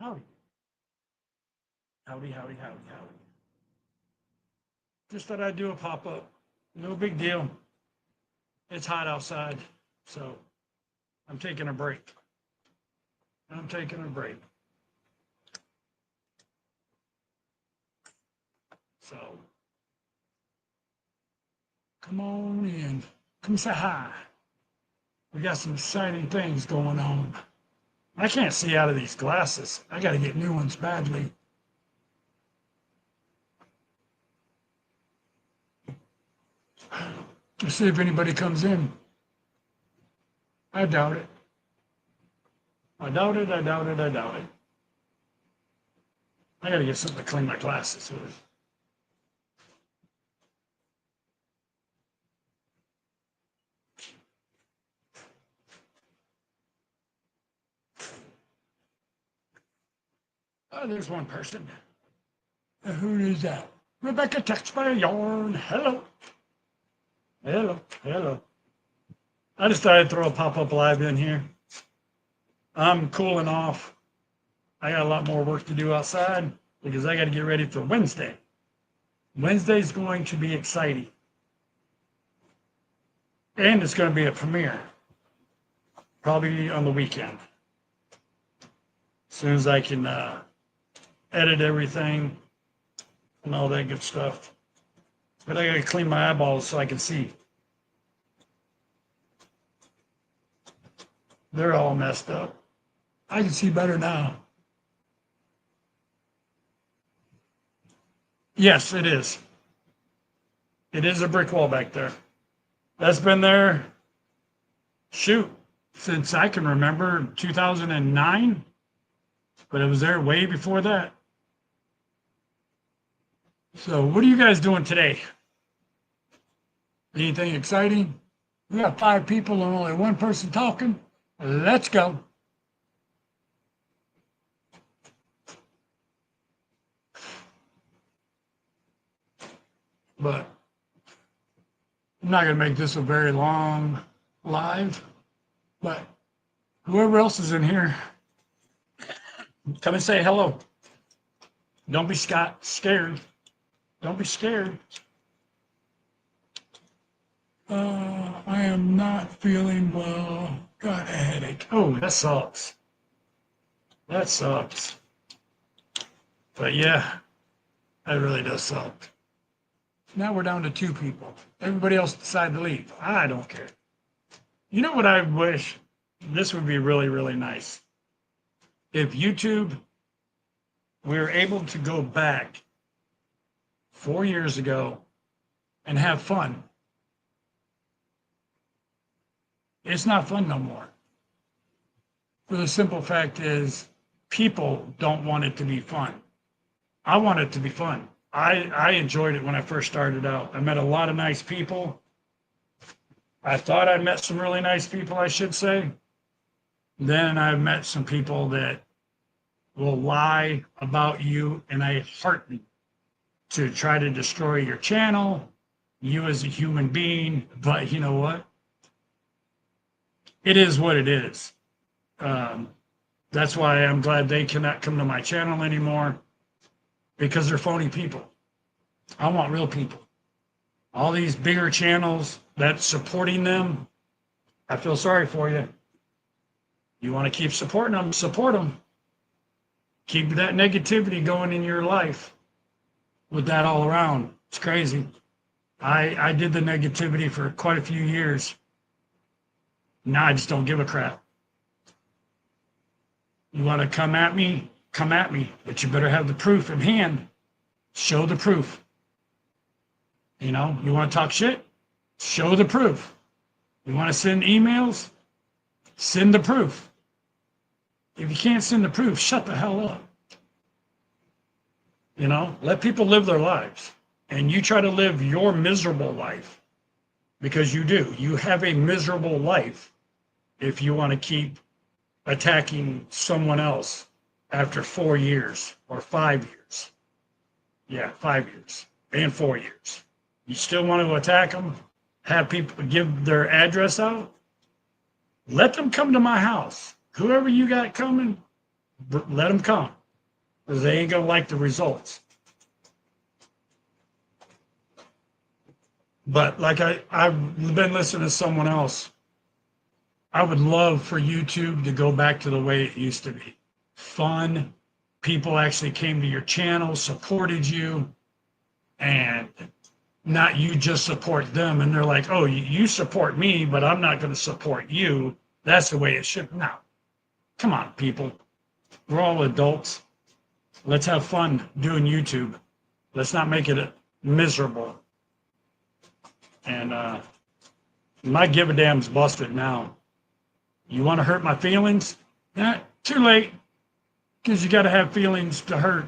Howdy. Howdy, howdy, howdy, howdy. Just thought I'd do a pop up. No big deal. It's hot outside, so I'm taking a break. I'm taking a break. So come on in. Come say hi. We got some exciting things going on. I can't see out of these glasses. I got to get new ones badly. Let's see if anybody comes in. I doubt it. I doubt it. I doubt it. I doubt it. I got to get something to clean my glasses with. Oh, there's one person. Who is that? Rebecca text by a yarn. Hello. Hello. Hello. I just thought I'd throw a pop-up live in here. I'm cooling off. I got a lot more work to do outside because I got to get ready for Wednesday. Wednesday's going to be exciting. And it's going to be a premiere. Probably on the weekend. As soon as I can edit everything and all that good stuff. But I got to clean my eyeballs so I can see. They're all messed up. I can see better now. Yes, it is. It is a brick wall back there. That's been there, shoot, since I can remember 2009, but it was there way before that. So what are you guys doing today? Anything exciting? We got 5 people and only one person talking. Let's go. But I'm not going to make this a very long live, but whoever else is in here, come and say hello. Don't be scared. Don't be scared. I am not feeling well. Got a headache. Oh, that sucks. That sucks. But yeah, that really does suck. Now we're down to 2 people. Everybody else decided to leave. I don't care. You know what I wish? This would be really, really nice. If YouTube, we were able to go back 4 years ago and have fun. It's not fun no more. For the simple fact is, people don't want it to be fun. I want it to be fun. I enjoyed it when I first started out. I met a lot of nice people. I thought I met some really nice people, I should say. Then I've met some people that will lie about you in a heartbeat to try to destroy your channel, you as a human being. But you know what? It is what it is. That's why I'm glad they cannot come to my channel anymore, because they're phony people. I want real people. All these bigger channels that's supporting them, I feel sorry for you. You want to keep supporting them, support them. Keep that negativity going in your life with that all around. It's crazy. I did the negativity for quite a few years. Now I just don't give a crap. You want to come at me, but you better have the proof in hand. Show the proof. You know, you want to talk shit? Show the proof. You want to send emails? Send the proof. If you can't send the proof, shut the hell up. You know, let people live their lives. And you try to live your miserable life, because you do. You have a miserable life if you want to keep attacking someone else after 4 years or 5 years. Yeah, 5 years and 4 years. You still want to attack them, have people give their address out? Let them come to my house. Whoever you got coming, Let them come, because they ain't gonna like the results. But like I've been listening to someone else. I would love for YouTube to go back to the way it used to be. Fun. People actually came to your channel, supported you, and not you just support them. And they're like, oh, you support me, but I'm not going to support you. That's the way it should. No, come on, people. We're all adults. Let's have fun doing YouTube. Let's not make it miserable. And my give a damn's busted now. You want to hurt my feelings? Too late. Because you got to have feelings to hurt.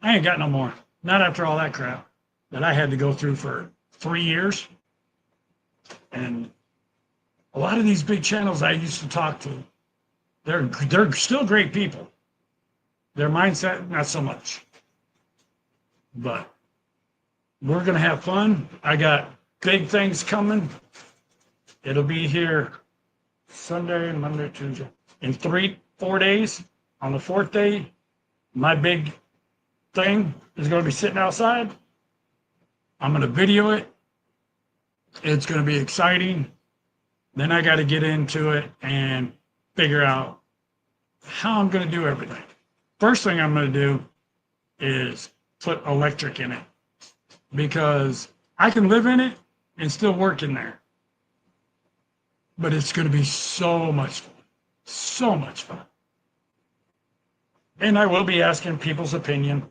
I ain't got no more. Not after all that crap that I had to go through for 3 years. And a lot of these big channels I used to talk to, they're still great people. Their mindset, not so much. But we're going to have fun. I got big things coming. It'll be here Sunday, Monday, Tuesday. In 4 days. On the 4th day, my big thing is going to be sitting outside. I'm going to video it. It's going to be exciting. Then I got to get into it and figure out how I'm going to do everything. First thing I'm going to do is put electric in it, because I can live in it and still work in there. But it's going to be so much fun. So much fun. And I will be asking people's opinion.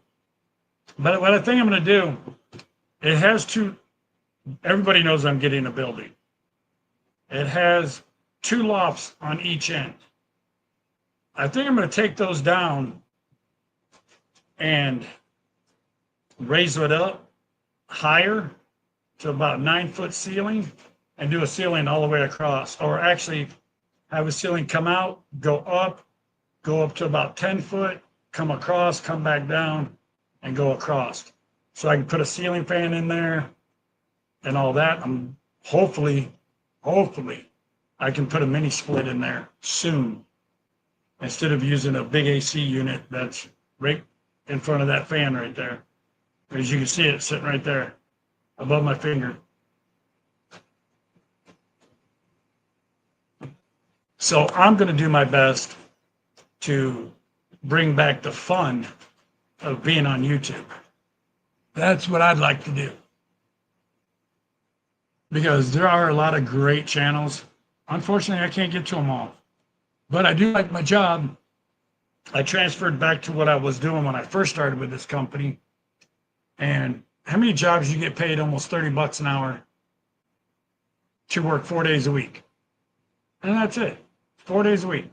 But what I think I'm going to do, it has two, everybody knows I'm getting a building. It has 2 lofts on each end. I think I'm going to take those down and raise it up higher to about 9-foot ceiling and do a ceiling all the way across. Or actually have a ceiling come out, go up to about 10 foot, come across, come back down, and go across. So I can put a ceiling fan in there and all that. I'm hopefully, I can put a mini split in there soon, instead of using a big AC unit that's right in front of that fan right there. As you can see it sitting right there above my finger. So I'm going to do my best to bring back the fun of being on YouTube. That's what I'd like to do. Because there are a lot of great channels. Unfortunately, I can't get to them all. But I do like my job. I transferred back to what I was doing when I first started with this company. And how many jobs you get paid almost $30 an hour to work 4 days a week? And that's it. 4 days a week.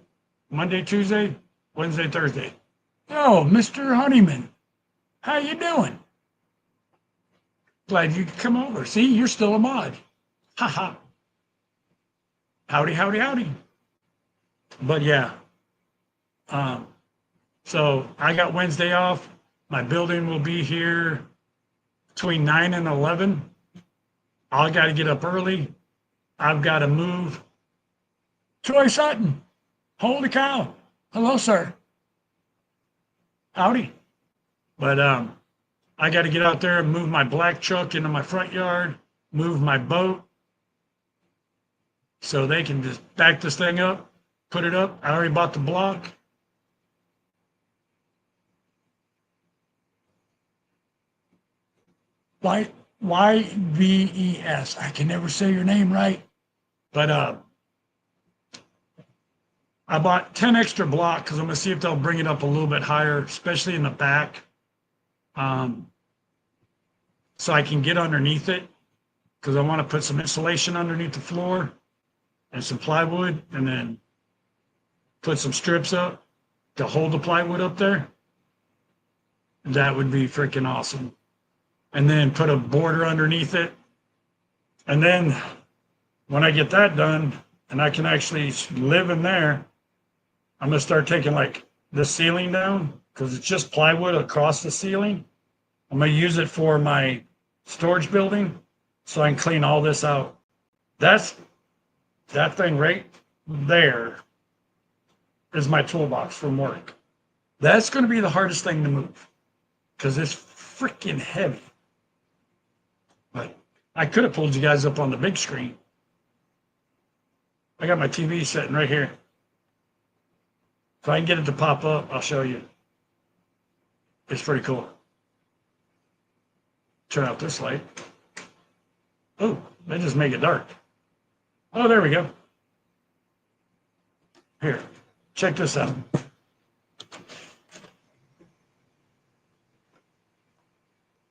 Monday, Tuesday, Wednesday, Thursday. Oh, Mr. Honeyman, how you doing? Glad you could come over. See, you're still a mod. Ha ha. Howdy, howdy, howdy. But yeah. So I got Wednesday off. My building will be here between 9 and 11. I got to get up early. I've got to move. Troy Sutton. Holy cow. Hello, sir. Howdy. But I got to get out there and move my black truck into my front yard, move my boat, so they can just back this thing up, put it up. I already bought the block. YVES. I can never say your name right. But I bought 10 extra block because I'm going to see if they'll bring it up a little bit higher, especially in the back. So I can get underneath it, because I want to put some insulation underneath the floor and some plywood, and then put some strips up to hold the plywood up there. That would be freaking awesome. And then put a border underneath it. And then when I get that done and I can actually live in there, I'm going to start taking like the ceiling down, because it's just plywood across the ceiling. I'm going to use it for my storage building so I can clean all this out. That thing right there is my toolbox from work. That's going to be the hardest thing to move because it's freaking heavy. But I could have pulled you guys up on the big screen. I got my TV sitting right here. If I can get it to pop up, I'll show you. It's pretty cool. Turn out this light. Oh, they just make it dark. Oh, there we go. Here, check this out.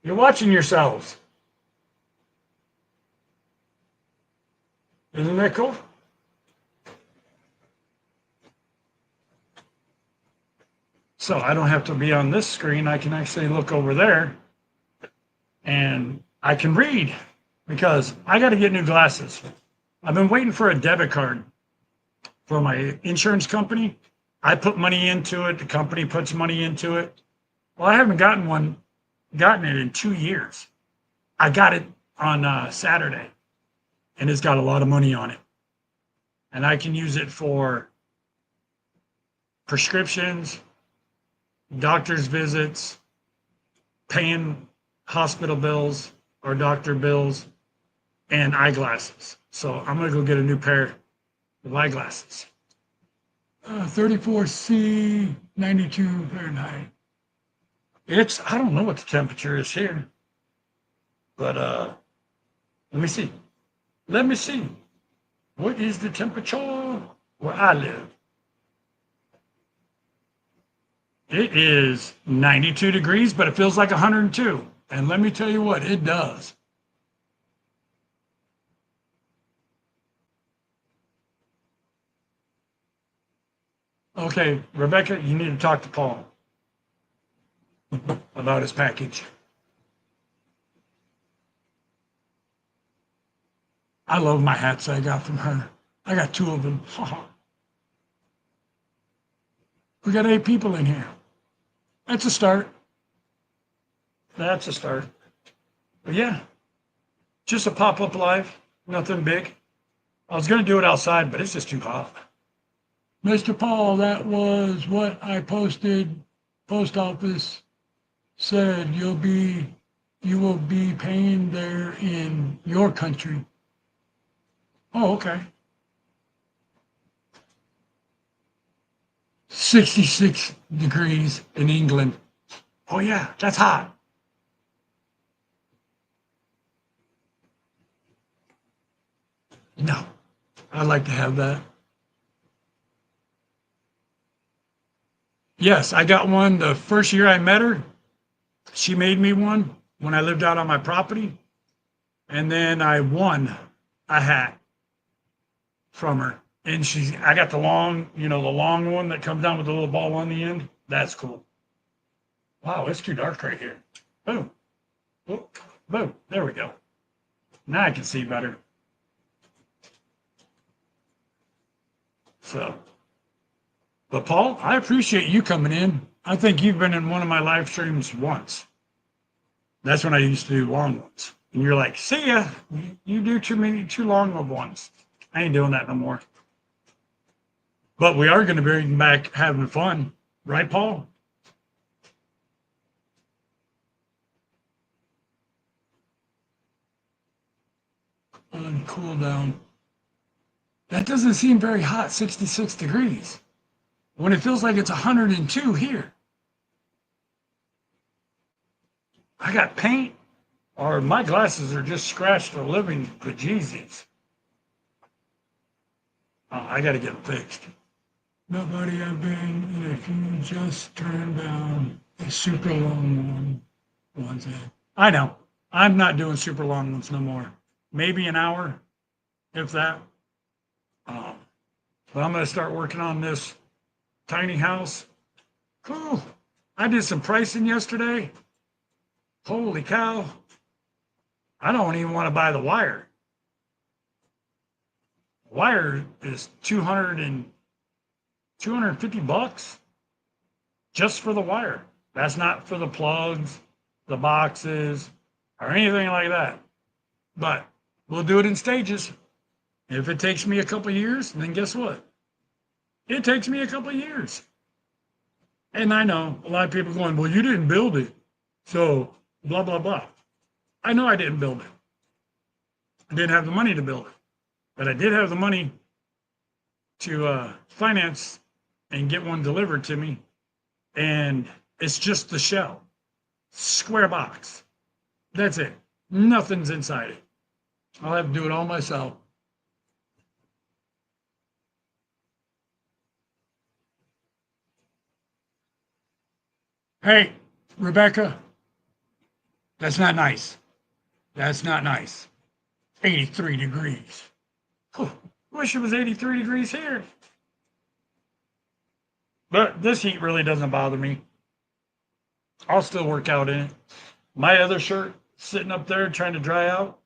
You're watching yourselves. Isn't that cool? So I don't have to be on this screen. I can actually look over there and I can read because I got to get new glasses. I've been waiting for a debit card for my insurance company. I put money into it. The company puts money into it. Well, I haven't gotten it in 2 years. I got it on Saturday and it's got a lot of money on it. And I can use it for prescriptions, doctor's visits, paying hospital bills or doctor bills, and eyeglasses. So I'm going to go get a new pair of eyeglasses. 34C, 92 Fahrenheit. I don't know what the temperature is here, but let me see. Let me see. What is the temperature where I live? It is 92 degrees, but it feels like 102. And let me tell you what, it does. Okay, Rebecca, you need to talk to Paul about his package. I love my hats I got from her. I got 2 of them. We got 8 people in here. That's a start. That's a start. But yeah, just a pop-up live, nothing big. I was going to do it outside, but it's just too hot. Mr. Paul, that was what I posted. Post office said you will be paying there in your country. Oh, okay. 66 degrees in England. Oh yeah, that's hot. No, I'd like to have that. Yes, I got one the first year I met her. She made me one when I lived out on my property. And then I won a hat from her. And I got the long, the long one that comes down with the little ball on the end. That's cool. Wow, it's too dark right here. Boom. Boom. There we go. Now I can see better. So, but Paul, I appreciate you coming in. I think you've been in one of my live streams once. That's when I used to do long ones. And you're like, see ya. You do too long of ones. I ain't doing that no more. But we are going to be back having fun. Right, Paul? On cool down. That doesn't seem very hot, 66 degrees. When it feels like it's 102 here. I got paint, or my glasses are just scratched the living bejesus. Oh, I got to get them fixed. Nobody I've been, if you just turn down a super long one's in. I know. I'm not doing super long ones no more. Maybe an hour, if that. But I'm going to start working on this tiny house. Cool. I did some pricing yesterday. Holy cow. I don't even want to buy the wire. Wire is $250 just for the wire. That's not for the plugs, the boxes, or anything like that. But we'll do it in stages. If it takes me a couple of years, then guess what? It takes me a couple of years. And I know a lot of people going, well, you didn't build it. So blah, blah, blah. I know I didn't build it. I didn't have the money to build it, but I did have the money to finance and get one delivered to me. And it's just the shell, square box. That's it. Nothing's inside it. I'll have to do it all myself. Hey, Rebecca, that's not nice. That's not nice. 83 degrees. Whew, wish it was 83 degrees here. But this heat really doesn't bother me. I'll still work out in it. My other shirt sitting up there trying to dry out,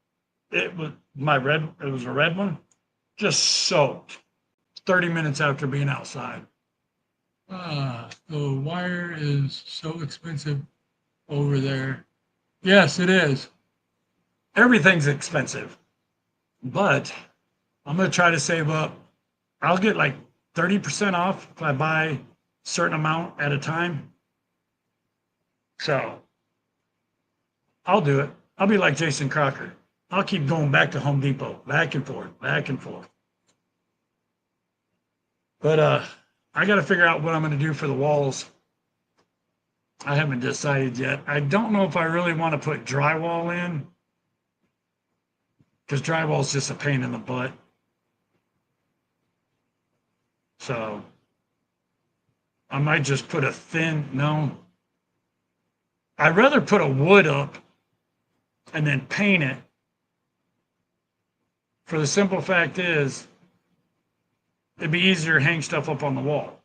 it was it was a red one, just soaked 30 minutes after being outside. The wire is so expensive over there. Yes, it is. Everything's expensive, but I'm going to try to save up. I'll get like 30% off if I buy a certain amount at a time. So I'll do it. I'll be like Jason Crocker. I'll keep going back to Home Depot, back and forth, back and forth. But I got to figure out what I'm going to do for the walls. I haven't decided yet. I don't know if I really want to put drywall in because drywall is just a pain in the butt. So I might just put a thin, no. I'd rather put a wood up and then paint it. For the simple fact is, it'd be easier to hang stuff up on the wall.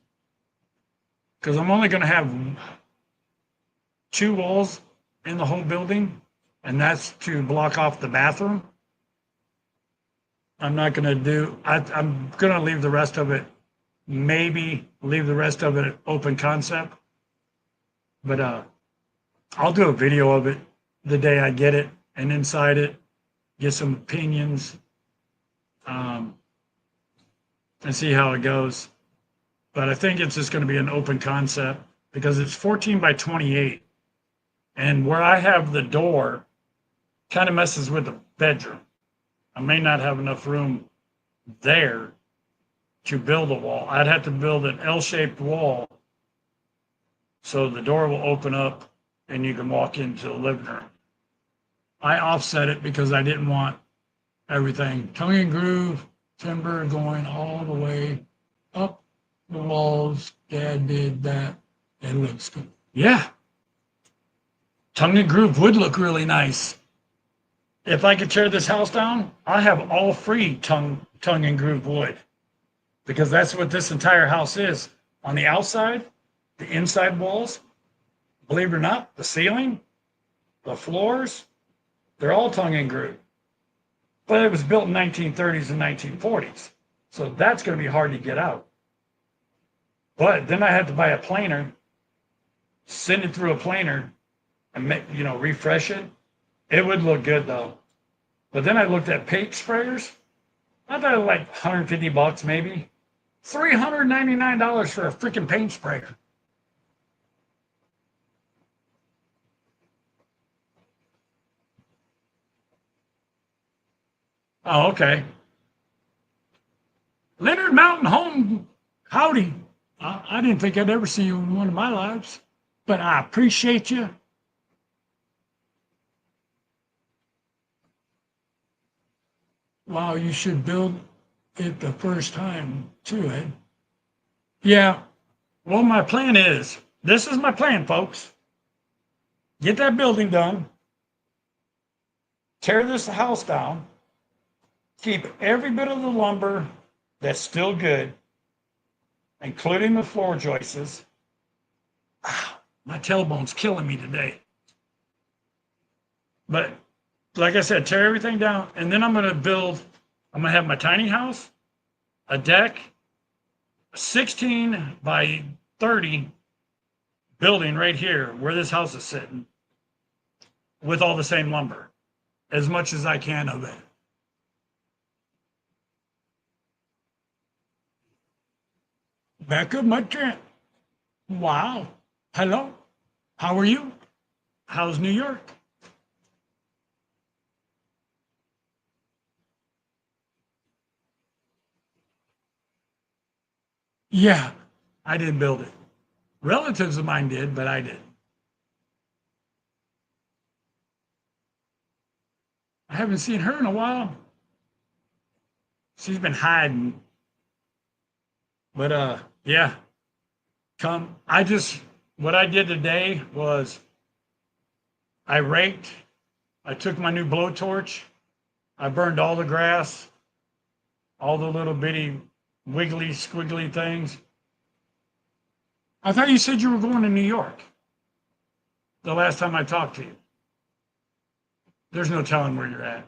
Because I'm only going to have 2 walls in the whole building, and that's to block off the bathroom. I'm not going to do, I'm going to leave the rest of it, maybe leave the rest of it open concept. But I'll do a video of it the day I get it and inside it, get some opinions, and see how it goes. But I think it's just going to be an open concept because it's 14 by 28. And where I have the door kind of messes with the bedroom. I may not have enough room there to build a wall. I'd have to build an L-shaped wall so the door will open up and you can walk into the living room. I offset it because I didn't want everything tongue and groove, timber going all the way up the walls. Dad did that. It looks good. Yeah. Tongue and groove would look really nice. If I could tear this house down, I have all free tongue and groove wood because that's what this entire house is. On the outside, the inside walls, believe it or not, the ceiling, the floors, they're all tongue and groove. But it was built in 1930s and 1940s. So that's going to be hard to get out. But then I had to buy a planer, send it through a planer, and refresh it. It would look good though. But then I looked at paint sprayers. I thought it was like $150 maybe. $399 for a freaking paint sprayer. Oh, okay. Leonard Mountain Home, howdy. I didn't think I'd ever see you in one of my lives, but I appreciate you. Wow, you should build it the first time too, Ed. Yeah, well, my plan is, this is my plan, folks. Get that building done, tear this house down, keep every bit of the lumber that's still good, including the floor joists. Ah, my tailbone's killing me today. But like I said, tear everything down, and then I'm going to have my tiny house, a deck, a 16 by 30 building right here where this house is sitting with all the same lumber, as much as I can of it. Back of my tent. Wow. Hello. How are you? How's New York? Yeah, I didn't build it. Relatives of mine did, but I did. I haven't seen her in a while. She's been hiding. But yeah, come. What I did today was I raked, I took my new blowtorch, I burned all the grass, all the little bitty wiggly squiggly things. I thought you said you were going to New York the last time I talked to you. There's no telling where you're at.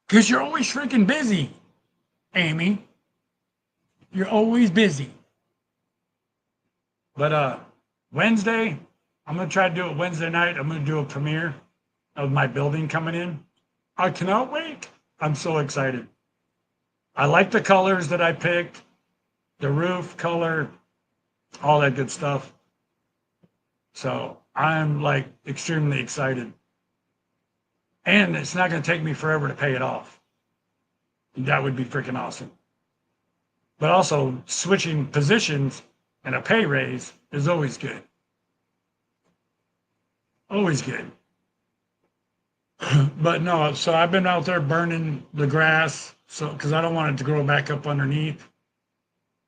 Because you're always freaking busy, Amy. You're always busy. But Wednesday, I'm gonna try to do it Wednesday night. I'm gonna do a premiere of my building coming in. I cannot wait. I'm so excited. I like the colors that I picked, the roof color, all that good stuff. So I'm like extremely excited. And it's not gonna take me forever to pay it off. That would be freaking awesome. But also switching positions and a pay raise is always good. Always good. But no, so I've been out there burning the grass, so because I don't want it to grow back up underneath.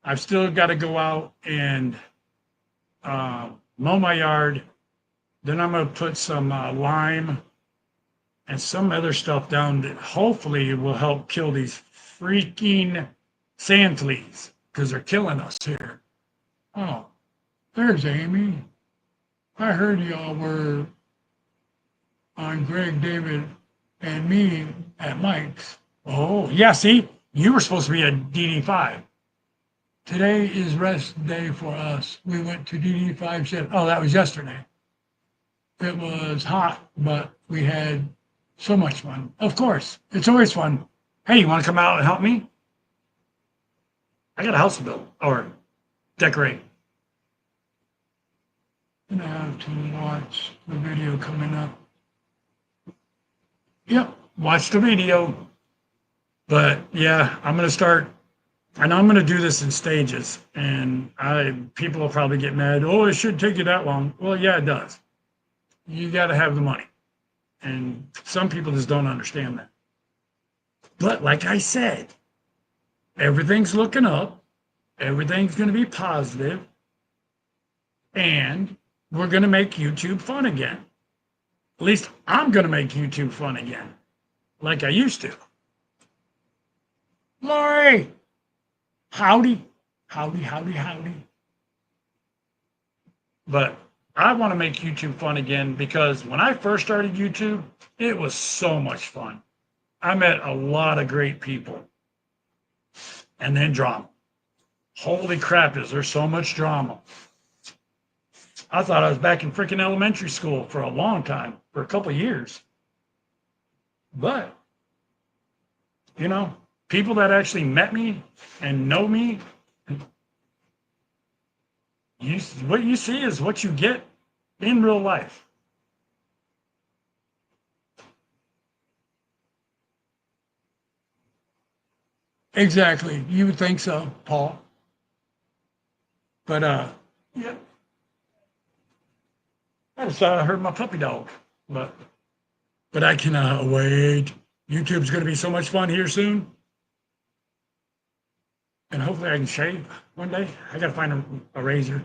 I've still got to go out and mow my yard. Then I'm going to put some lime and some other stuff down that hopefully will help kill these freaking sand fleas because they're killing us here. Oh, there's Amy. I heard y'all were on Greg, David, and me at Mike's. Oh, yeah, see, you were supposed to be at DD5. Today is rest day for us. We went to DD5 shift. Oh, that was yesterday. It was hot, but we had so much fun. Of course, it's always fun. Hey, you want to come out and help me? I got a house to build or decorate. I'm gonna have to watch the video coming up. Yep, watch the video. But yeah, I'm gonna start, and I'm gonna do this in stages. And people will probably get mad. Oh, it shouldn't take you that long. Well, yeah, it does. You got to have the money, and some people just don't understand that. But like I said, everything's looking up. Everything's going to be positive, and we're going to make YouTube fun again. At least I'm going to make YouTube fun again, like I used to. Lori, howdy, howdy, howdy, howdy. But I want to make YouTube fun again because when I first started YouTube, it was so much fun. I met a lot of great people. And then drama. Holy crap, is there so much drama? I thought I was back in freaking elementary school for a long time, for a couple of years. But, you know, people that actually met me and know me, what you see is what you get in real life. Exactly. You would think so, Paul. But yeah, I just heard my puppy dog. But but I cannot wait. YouTube's going to be so much fun here soon, and hopefully I can shave one day. I got to find a razor.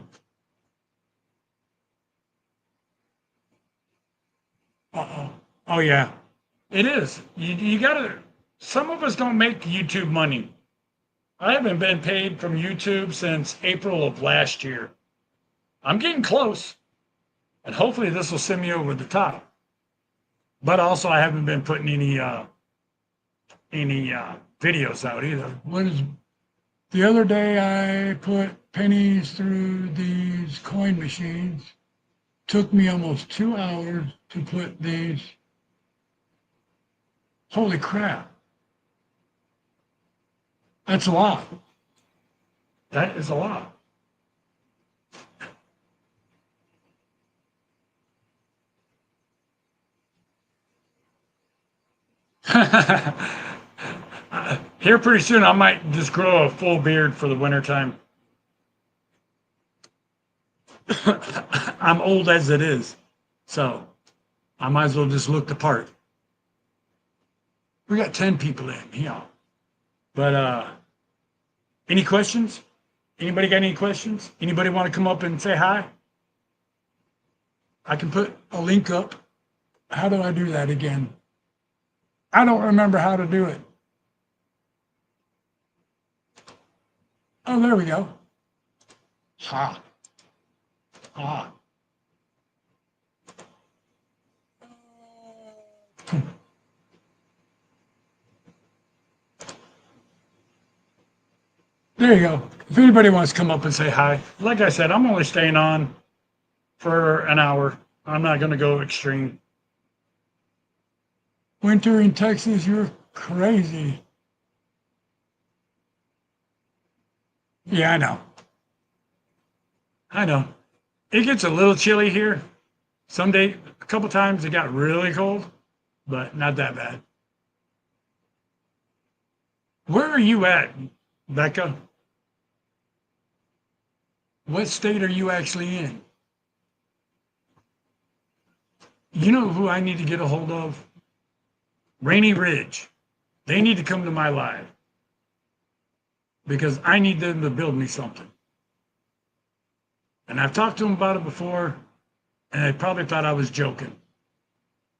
Uh-oh. Oh yeah, it is. You gotta. Some of us don't make YouTube money. I haven't been paid from YouTube since April of last year. I'm getting close, and hopefully this will send me over the top. But also, I haven't been putting any videos out either. What is the other day? I put pennies through these coin machines. Took me almost 2 hours to put these. Holy crap! That's a lot. That is a lot. Here pretty soon, I might just grow a full beard for the wintertime. I'm old as it is, so I might as well just look the part. We got 10 people in, But any questions? Anybody got any questions? Anybody want to come up and say hi? I can put a link up. How do I do that again? I don't remember how to do it. Oh, there we go. Ha. Ha. There you go. If anybody wants to come up and say hi, like I said, I'm only staying on for an hour. I'm not going to go extreme. Winter in Texas, you're crazy. Yeah, I know. I know. It gets a little chilly here. Someday, a couple times it got really cold, but not that bad. Where are you at, Becca? What state are you actually in? You know who I need to get a hold of? Rainy Ridge. They need to come to my live because I need them to build me something. And I've talked to them about it before, and they probably thought I was joking.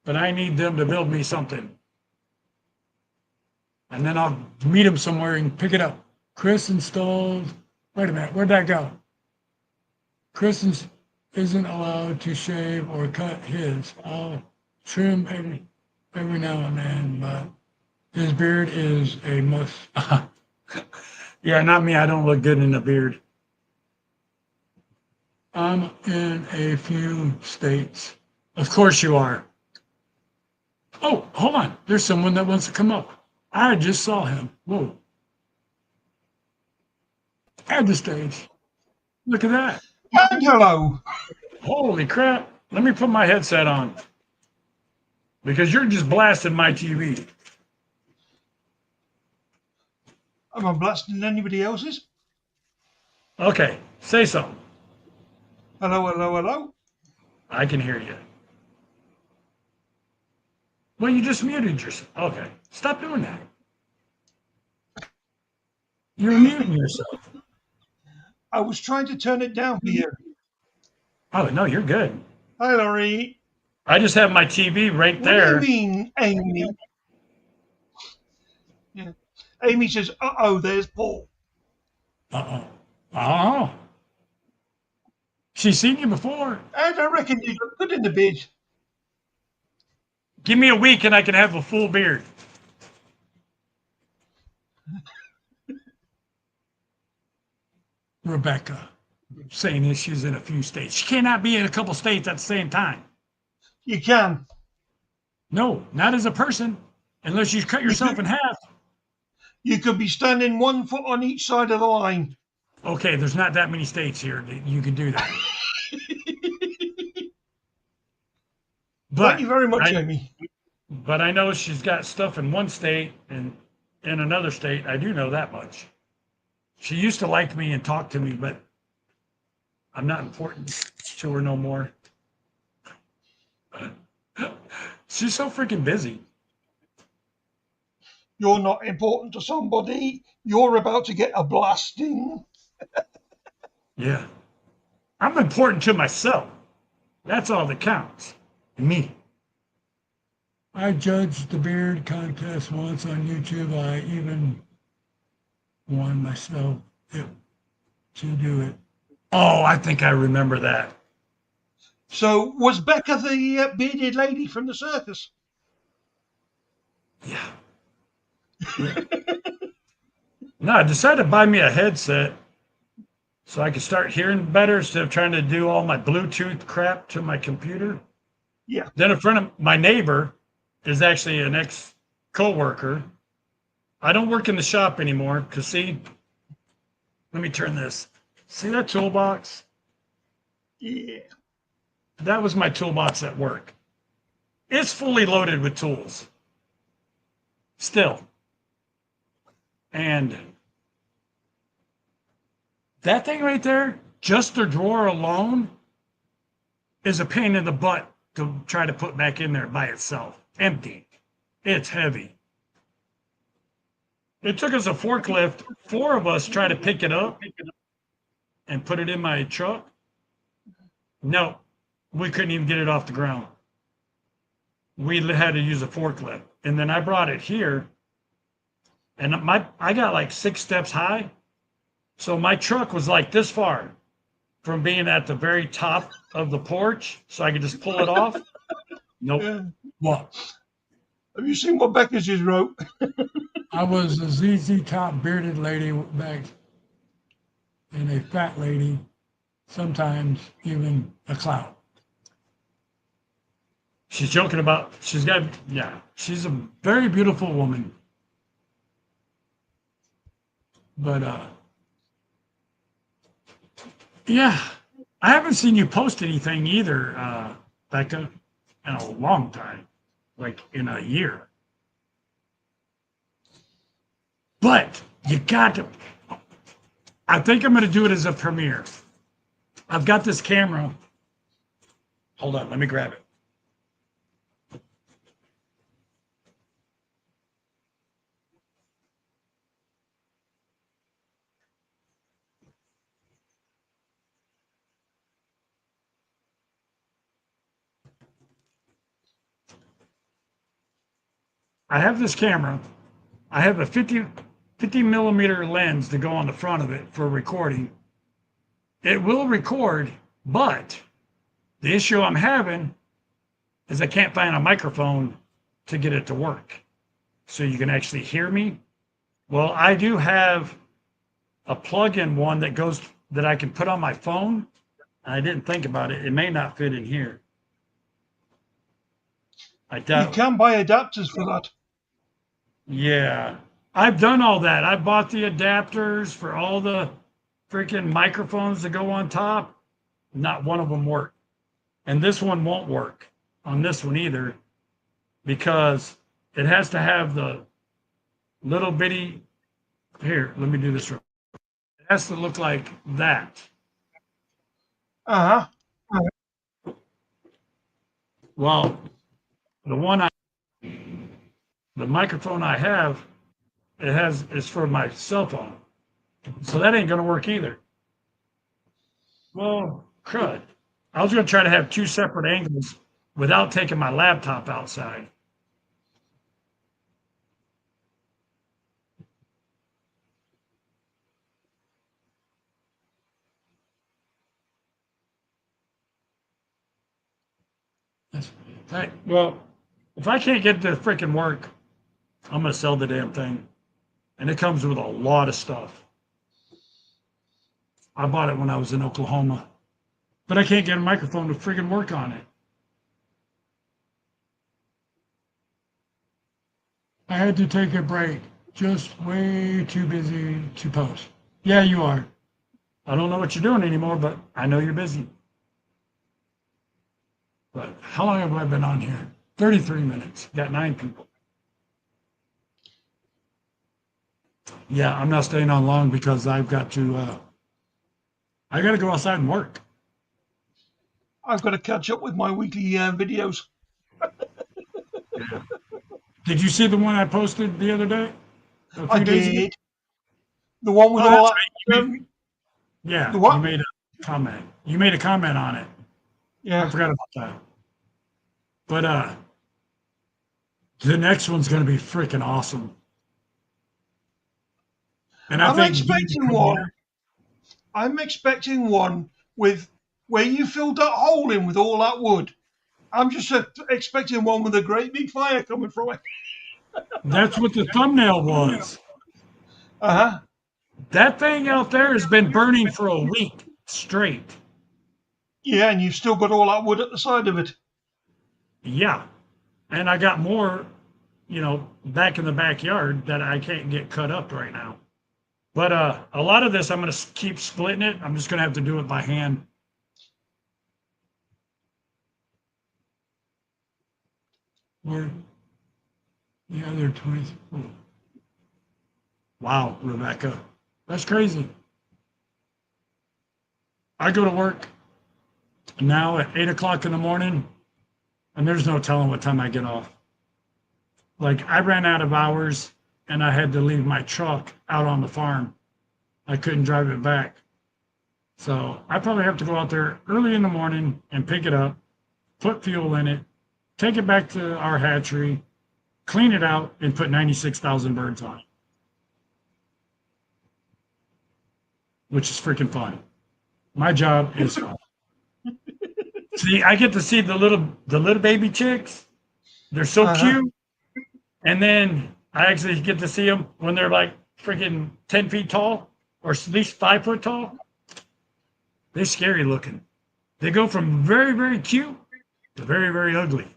But I need them to build me something. And then I'll meet them somewhere and pick it up. Chris installed, wait a minute, where'd that go? Chris isn't allowed to shave or cut his. I'll trim every now and then, but his beard is a must. Yeah, not me. I don't look good in a beard. I'm in a few states. Of course you are. Oh, hold on. There's someone that wants to come up. I just saw him. Whoa. Add the stage. Look at that. And hello. Holy crap. Let me put my headset on because you're just blasting my TV. Am I blasting anybody else's? Okay, say something. Hello, hello, hello. I can hear you. Well, you just muted yourself. Okay, stop doing that. You're muting yourself. I was trying to turn it down for you. Oh, no, you're good. Hi, Laurie. I just have my TV right there. What do you mean, Amy? Yeah. Amy says, uh-oh, there's Paul. Uh-oh. Oh. She's seen you before. And I reckon you look good in the beard. Give me a week and I can have a full beard. Rebecca saying that she's in a few states. She cannot be in a couple states at the same time. You can. No, not as a person, unless you cut yourself in half. You could be standing 1 foot on each side of the line. Okay, there's not that many states here that you can do that. Thank you very much, Amy. But I know she's got stuff in one state and in another state. I do know that much. She used to like me and talk to me, but I'm not important to her no more. She's so freaking busy. You're not important to somebody. You're about to get a blasting. Yeah. I'm important to myself. That's all that counts. Me. I judged the beard contest once on YouTube. I even won myself to do it. Oh, I think I remember that. So was Becca the bearded lady from the circus? Yeah. No, I decided to buy me a headset so I could start hearing better instead of trying to do all my Bluetooth crap to my computer. Yeah. Then a friend of my neighbor is actually an ex-coworker. I don't work in the shop anymore because, see, Let me turn this. See that toolbox? Yeah. That was my toolbox at work. It's fully loaded with tools. Still. And that thing right there, just the drawer alone, is a pain in the butt to try to put back in there by itself. Empty. It's heavy. It took us a forklift, 4 of us try to pick it up and put it in my truck. No, we couldn't even get it off the ground. We had to use a forklift. And then I brought it here, and I got like 6 steps high. So my truck was like this far from being at the very top of the porch, so I could just pull it off. Nope. Yeah. What? Have you seen what Becca's just wrote? I was a ZZ Top bearded lady back and a fat lady, sometimes even a clown. She's joking about, she's a very beautiful woman. But yeah, I haven't seen you post anything either, Becca, in a long time, like in a year. But you got to, I think I'm going to do it as a premiere. I've got this camera. Hold on, let me grab it. I have this camera. I have a 50 millimeter lens to go on the front of it for recording. It will record, but the issue I'm having is I can't find a microphone to get it to work. So you can actually hear me. Well, I do have a plug-in one that I can put on my phone. I didn't think about it. It may not fit in here. I You doubt. can buy adapters for that. Yeah, I've done all that. I bought the adapters for all the freaking microphones that go on top. Not one of them work. And this one won't work on this one either because it has to have the little bitty. Here, let me do this. It has to look like that. Uh huh. Well, the microphone I have, it's for my cell phone. So that ain't gonna work either. Well, crud. I was gonna try to have 2 separate angles without taking my laptop outside. Well, if I can't get it to freaking work, I'm gonna sell the damn thing. And it comes with a lot of stuff. I bought it when I was in Oklahoma, but I can't get a microphone to freaking work on it. I had to take a break. Just way too busy to post. Yeah, you are. I don't know what you're doing anymore, but I know you're busy. But how long have I been on here? 33 minutes. Got 9 people. Yeah, I'm not staying on long because I got to go outside and work. I've got to catch up with my weekly videos. Yeah. Did you see the one I posted the other day? A I few days ago? did. The one with Oh, all that's that. right. Yeah, The what? you made a comment. You made a comment on it. I Yeah. forgot about that. But the next one's going to be freaking awesome. And I I'm think expecting one. I'm expecting one with where you filled that hole in with all that wood. I'm just expecting one with a great big fire coming from it. that's what the thumbnail was. Uh huh. That thing out there has been burning for a week straight. Yeah, and you've still got all that wood at the side of it. Yeah. And I got more, back in the backyard that I can't get cut up right now. But a lot of this, I'm going to keep splitting it. I'm just going to have to do it by hand. Or the other 24. Wow, Rebecca, that's crazy. I go to work now at 8 o'clock in the morning, and there's no telling what time I get off. Like I ran out of hours, and I had to leave my truck out on the farm. I couldn't drive it back. So I probably have to go out there early in the morning and pick it up, put fuel in it, take it back to our hatchery, clean it out, and put 96,000 birds on it, which is freaking fun. My job is fun. See, I get to see the little baby chicks. They're so cute. And then I actually get to see them when they're like freaking 10 feet tall or at least 5 foot tall. They're scary looking. They go from very, very cute to very, very ugly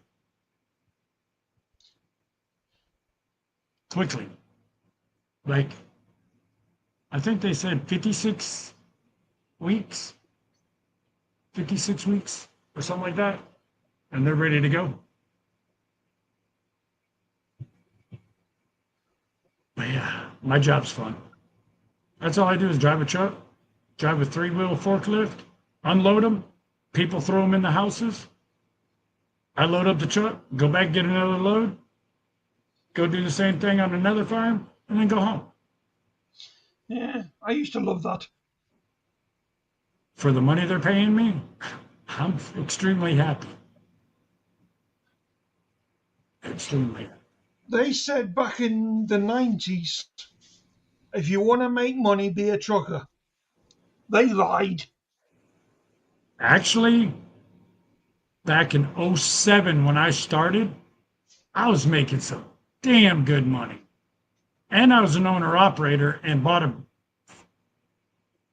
quickly. Like, I think they said weeks, 56 weeks or something like that. And they're ready to go. But yeah, my job's fun. That's all I do is drive a truck, drive a 3-wheel forklift, unload them. People throw them in the houses. I load up the truck, go back, get another load, go do the same thing on another farm, and then go home. Yeah, I used to love that. For the money they're paying me, I'm extremely happy. Extremely happy. They said back in the 90s, if you want to make money, be a trucker. They lied. Actually, back in '07 when I started, I was making some damn good money. And I was an owner operator and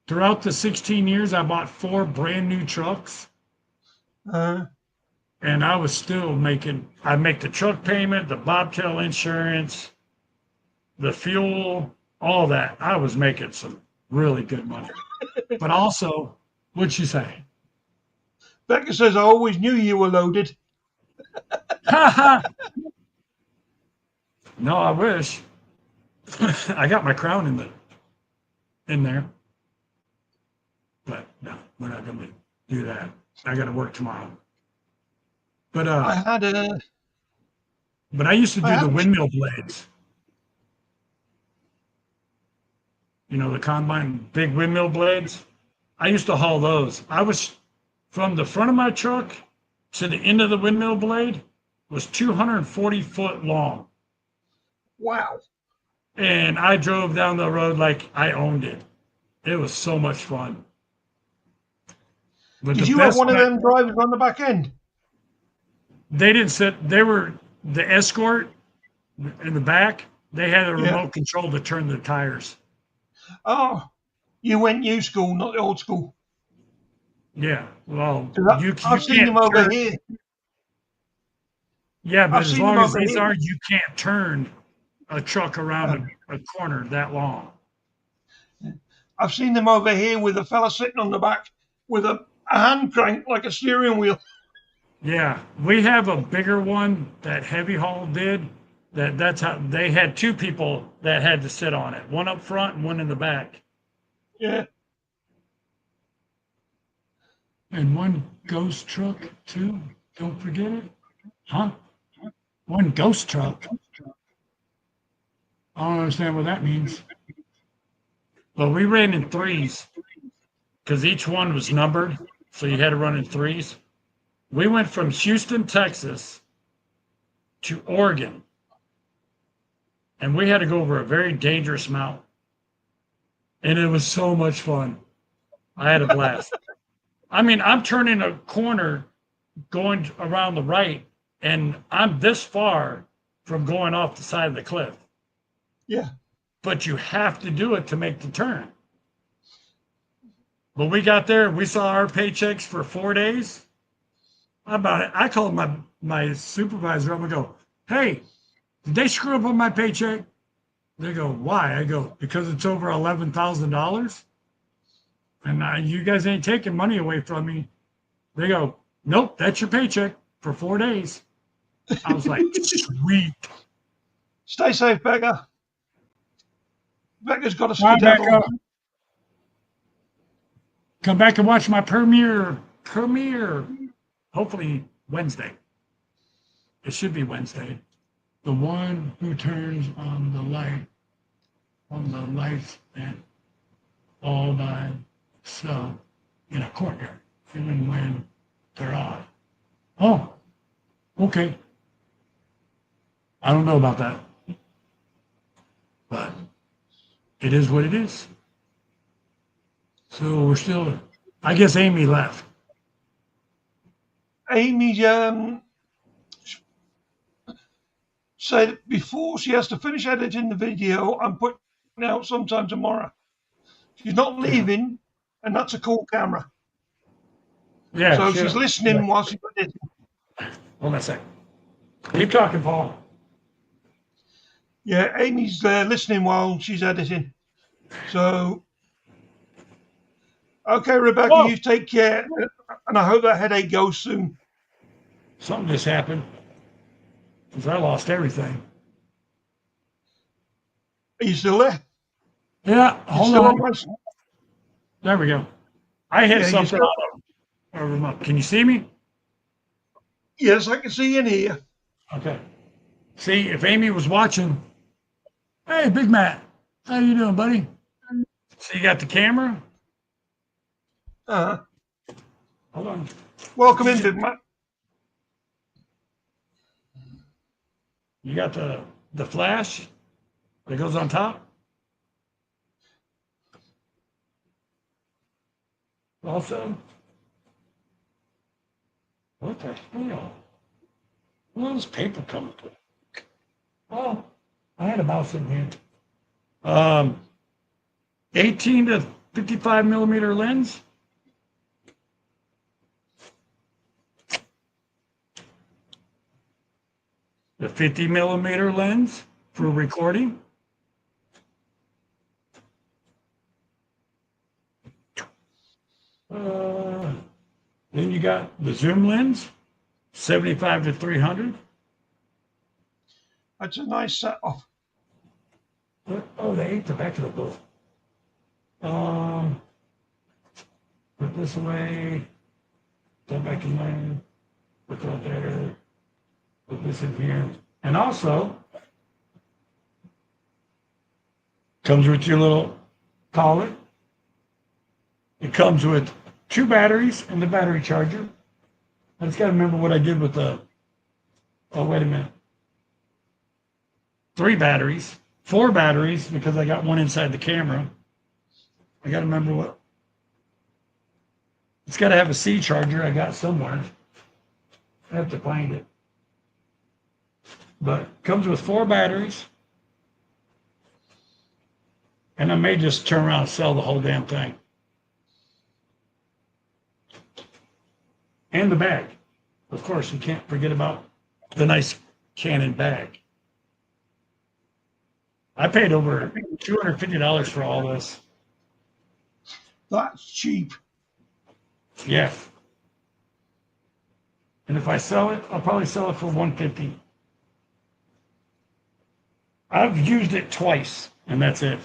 throughout the 16 years, I bought 4 brand new trucks. And I was still I make the truck payment, the bobtail insurance, the fuel, all that. I was making some really good money. But also, what'd you say? Becca says, I always knew you were loaded. No, I wish. I got my crown in there. But no, we're not going to do that. I got to work tomorrow. But but I used to do the windmill blades. You know, the combine big windmill blades. I used to haul those. I was from the front of my truck to the end of the windmill blade was 240 foot long. Wow. And I drove down the road like I owned it. It was so much fun. But Did you have one of them drivers on the back end? They didn't sit, they were the escort in the back. They had a remote control to turn the tires. Oh, you went new school, not the old school. Yeah, well, I've seen them over here. Yeah, but as long as these are, you can't turn a truck around a corner that long. I've seen them over here with a fella sitting on the back with a hand crank like a steering wheel. Yeah, we have a bigger one that Heavy Haul did. That's how they had 2 people that had to sit on it, one up front and one in the back. Yeah. And one ghost truck too. Don't forget it. Huh? One ghost truck. I don't understand what that means. Well, we ran in 3s because each one was numbered, so you had to run in 3s. We went from Houston, Texas to Oregon, and we had to go over a very dangerous mountain. And it was so much fun. I had a blast. I mean, I'm turning a corner going around the right, and I'm this far from going off the side of the cliff. Yeah. But you have to do it to make the turn. But we got there, we saw our paychecks for 4 days. I called my supervisor up and go, hey, did they screw up on my paycheck? They go, why? I go, because it's over $11,000, and you guys ain't taking money away from me. They go, nope, that's your paycheck for 4 days. I was like, sweet. Stay safe, Becca. Becca's got a Bye, Becca. skedaddle. Come back and watch my premiere. Hopefully Wednesday. It should be Wednesday. The one who turns on the lights and all by itself in a courtyard, even when they're on. Oh, okay. I don't know about that, but it is what it is. So we're still, I guess Amy left. Amy said before she has to finish editing the video, I'm putting it out sometime tomorrow. She's not leaving, and that's a cool camera. Yeah, So sure. she's listening while she's editing. Hold on a sec. Keep talking, Paul. Yeah, Amy's listening while she's editing. So, okay, Rebecca, Whoa. you take care, and I hope that headache goes soon. Something just happened because I lost everything. Are you still there? Yeah, You're hold still on. on my. There we go. I hit Yeah, you're something still. on a remote. Can you see me? Yes, I can see you in here. Okay. See, if Amy was watching, hey, Big Matt, how you doing, buddy? So you got the camera? Uh, Hold on. welcome in, Big Mac. You got the flash that goes on top? Also, what the hell? Where's this paper coming from? Oh, I had a mouse in here. 18 to 55 millimeter lens. The 50 millimeter lens for recording. Then you got the zoom lens, 75 to 300. That's a nice set off. Oh, they ate the back of the book. Um, put this away, go back in there, put that there, put this in here. And also, comes with your little collar. It comes with 2 batteries and the battery charger. I just got to remember what I did with the, oh, wait a minute. 3 batteries, 4 batteries, because I got one inside the camera. I got to remember what, it's got to have a C charger I got somewhere. I have to find it. But it comes with 4 batteries. And I may just turn around and sell the whole damn thing. And the bag. Of course, you can't forget about the nice Canon bag. I paid over $250 for all this. That's cheap. Yeah. And if I sell it, I'll probably sell it for $150. I've used it twice, and that's it.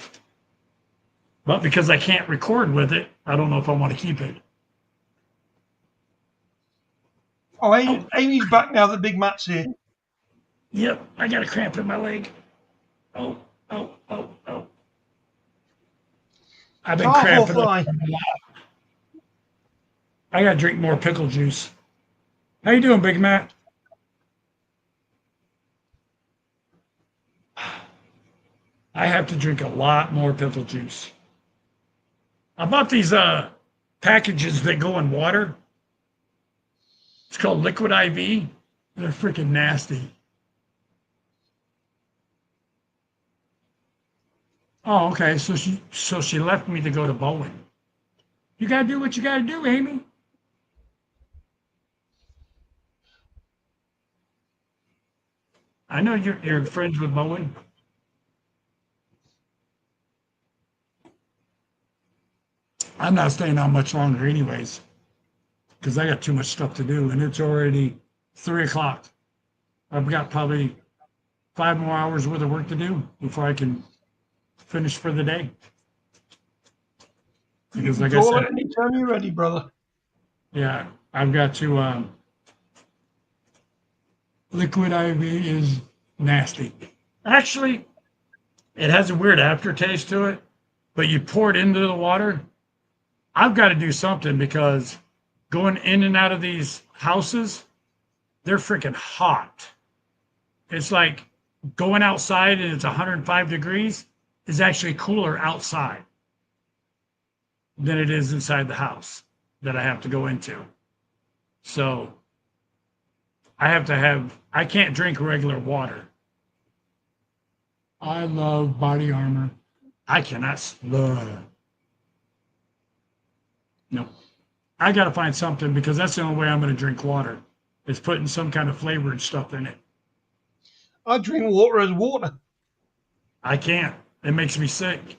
But because I can't record with it, I don't know if I want to keep it. Oh, Amy's back now that Big Matt's here. Yep, I got a cramp in my leg. Oh, oh, oh, oh. I've been Calf or cramping up fly? a lot. I got to drink more pickle juice. How you doing, Big Matt? I have to drink a lot more pickle juice. I bought these packages that go in water. It's called Liquid IV. They're freaking nasty. Oh, okay. So she left me to go to bowling. You gotta do what you gotta do, Amy. I know you're friends with Bowen. I'm not staying out much longer anyways, because I got too much stuff to do, and it's already 3 o'clock. I've got probably 5 more hours worth of work to do before I can finish for the day. You Because can like I call said, it anytime you're ready, brother. yeah, I've got to, liquid IV is nasty. Actually, it has a weird aftertaste to it, but you pour it into the water. I've got to do something because going in and out of these houses, they're freaking hot. It's like going outside and it's 105 degrees is actually cooler outside than it is inside the house that I have to go into. So I can't drink regular water. I love body armor. I cannot, nope. I got to find something because that's the only way I'm going to drink water is putting some kind of flavored stuff in it. I drink water as water. I can't. It makes me sick.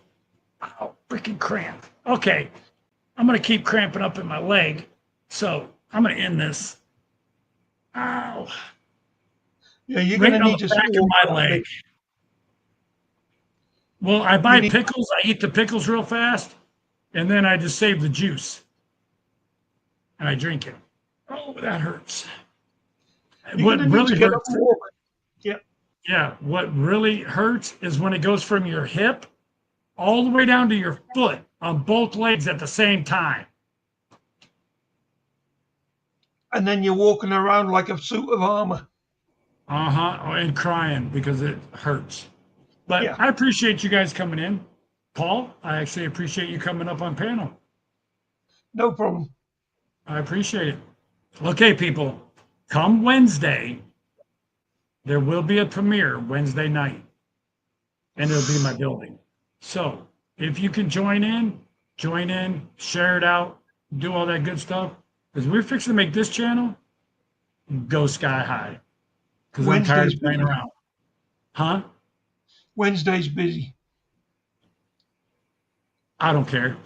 Ow, freaking cramp. Okay, I'm going to keep cramping up in my leg. So I'm going to end this. Ow. Yeah, you're Right going to on need the to back of my leg. Well, I buy pickles. I eat the pickles real fast, and then I just save the juice, and I drink it. Oh, that hurts. You're What going to need to really get up hurts, and walk. Yeah. yeah, what really hurts is when it goes from your hip all the way down to your foot on both legs at the same time. And then you're walking around like a suit of armor. Uh-huh, and crying because it hurts. But Yeah. I appreciate you guys coming in. Paul, I actually appreciate you coming up on panel. No problem. I appreciate it. Okay, people, come Wednesday, there will be a premiere Wednesday night, and it'll be my building. So if you can join in, share it out, do all that good stuff, because we're fixing to make this channel go sky high. Because I'm tired Wednesday's of playing busy. around. Huh? Wednesday's busy. I don't care.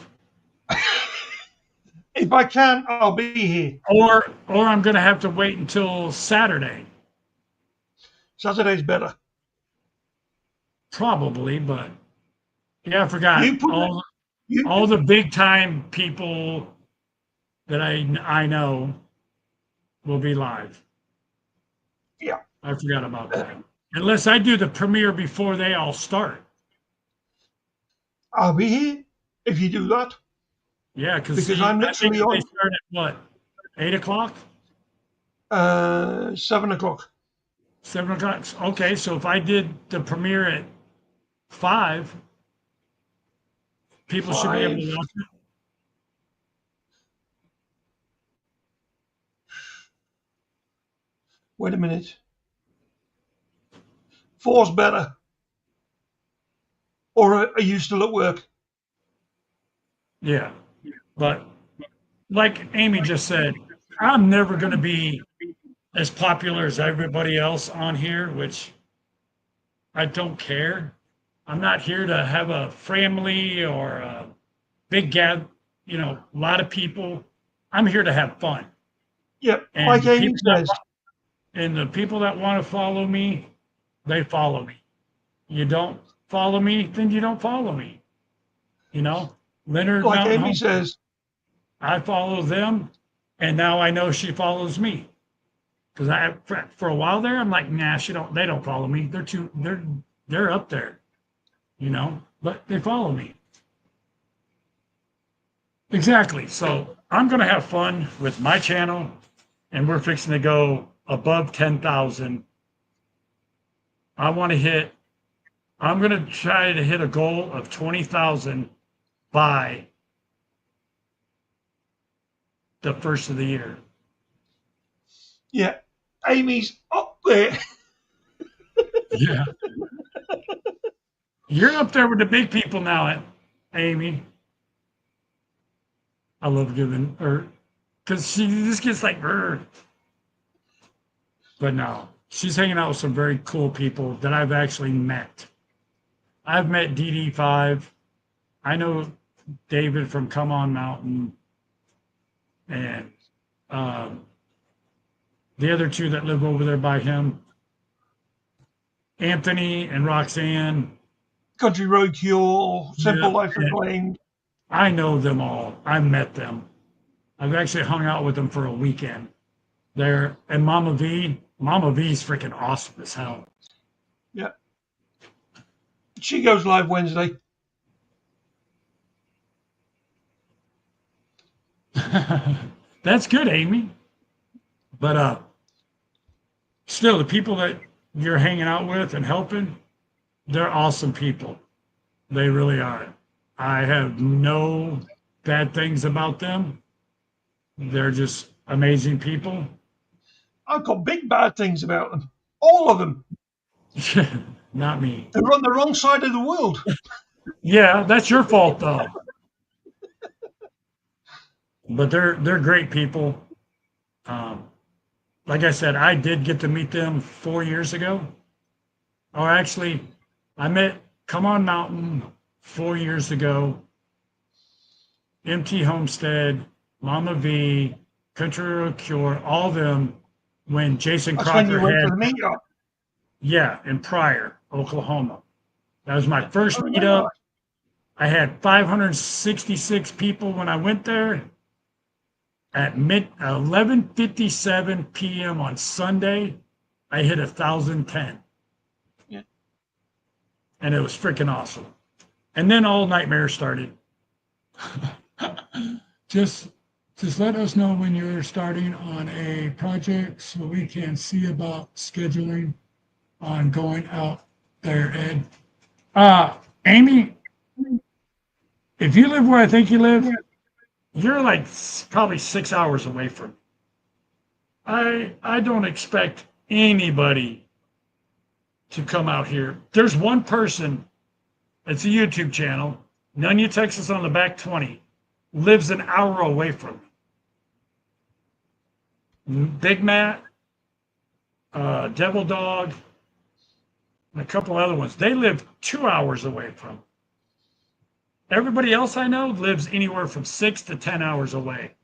If I can, I'll be here. Or I'm gonna have to wait until Saturday, Saturday's better. probably. But yeah, I forgot You put you all the big time people that I know will be live. yeah. I forgot about that. Unless I do the premiere before they all start. I'll be here if you do that. Yeah, Because see, I'm I think literally they on start at what, 8 o'clock, 7 o'clock. 7 o'clock. Okay, so if I did the premiere at 5, people should be able to 5. watch it. Wait a minute. 4's better. Or are you still at work? Yeah, but like Amy just said, I'm never going to be as popular as everybody else on here, which I don't care. I'm not here to have a family or a big a lot of people. I'm here to have fun. Yep. And Like the Amy people that says. and the people that want to follow me, they follow me. You don't follow me, then you don't follow me. Leonard Like Mountain Amy Home, says. I follow them, and now I know she follows me. Because for a while there, I'm like, nah, they don't follow me. They're up there, but they follow me. Exactly. So I'm gonna have fun with my channel, and we're fixing to go above 10,000. I'm gonna try to hit a goal of 20,000 by the first of the year. Yeah. Amy's up there. Yeah. You're up there with the big people now, Amy. I love giving her because she just gets like her. But no, she's hanging out with some very cool people that I've actually met. I've met DD5. I know David from Come On Mountain, and um, the other two that live over there by him, Anthony and Roxanne. Country Road Cure, Simple Yeah, Life and Reclaimed. I know them all. I met them. I've actually hung out with them for a weekend. There and Mama V. Mama V's freaking awesome as hell. Yeah. She goes live Wednesday. That's good, Amy. But still, the people that you're hanging out with and helping, they're awesome people. They really are. I have no bad things about them. They're just amazing people. I've got big bad things about them. All of them. Not me. They're on the wrong side of the world. Yeah, that's your fault though. But they're great people. Um, like I said, I did get to meet them 4 years ago. Or actually, I met Come On Mountain 4 years ago. MT Homestead, Mama V, Country Road Cure, all of them when Jason That's when Crocker you went had, for the meetup. yeah, in Pryor, Oklahoma. That was my I first remember meetup. that. I had 566 people when I went there at 11:57 p.m. on Sunday. I hit 1,010, Yeah. and it was freaking awesome. And then all nightmares started. Just just let us know when you're starting on a project so we can see about scheduling on going out there, Ed. Amy, if you live where I think you live, you're like probably 6 hours away from me. I don't expect anybody to come out here. There's one person, it's a YouTube channel, Nunya, Texas on the back 20, lives an hour away from me. Big Matt, Devil Dog, and a couple other ones. They live 2 hours away from me. Everybody else I know lives anywhere from 6 to 10 hours away.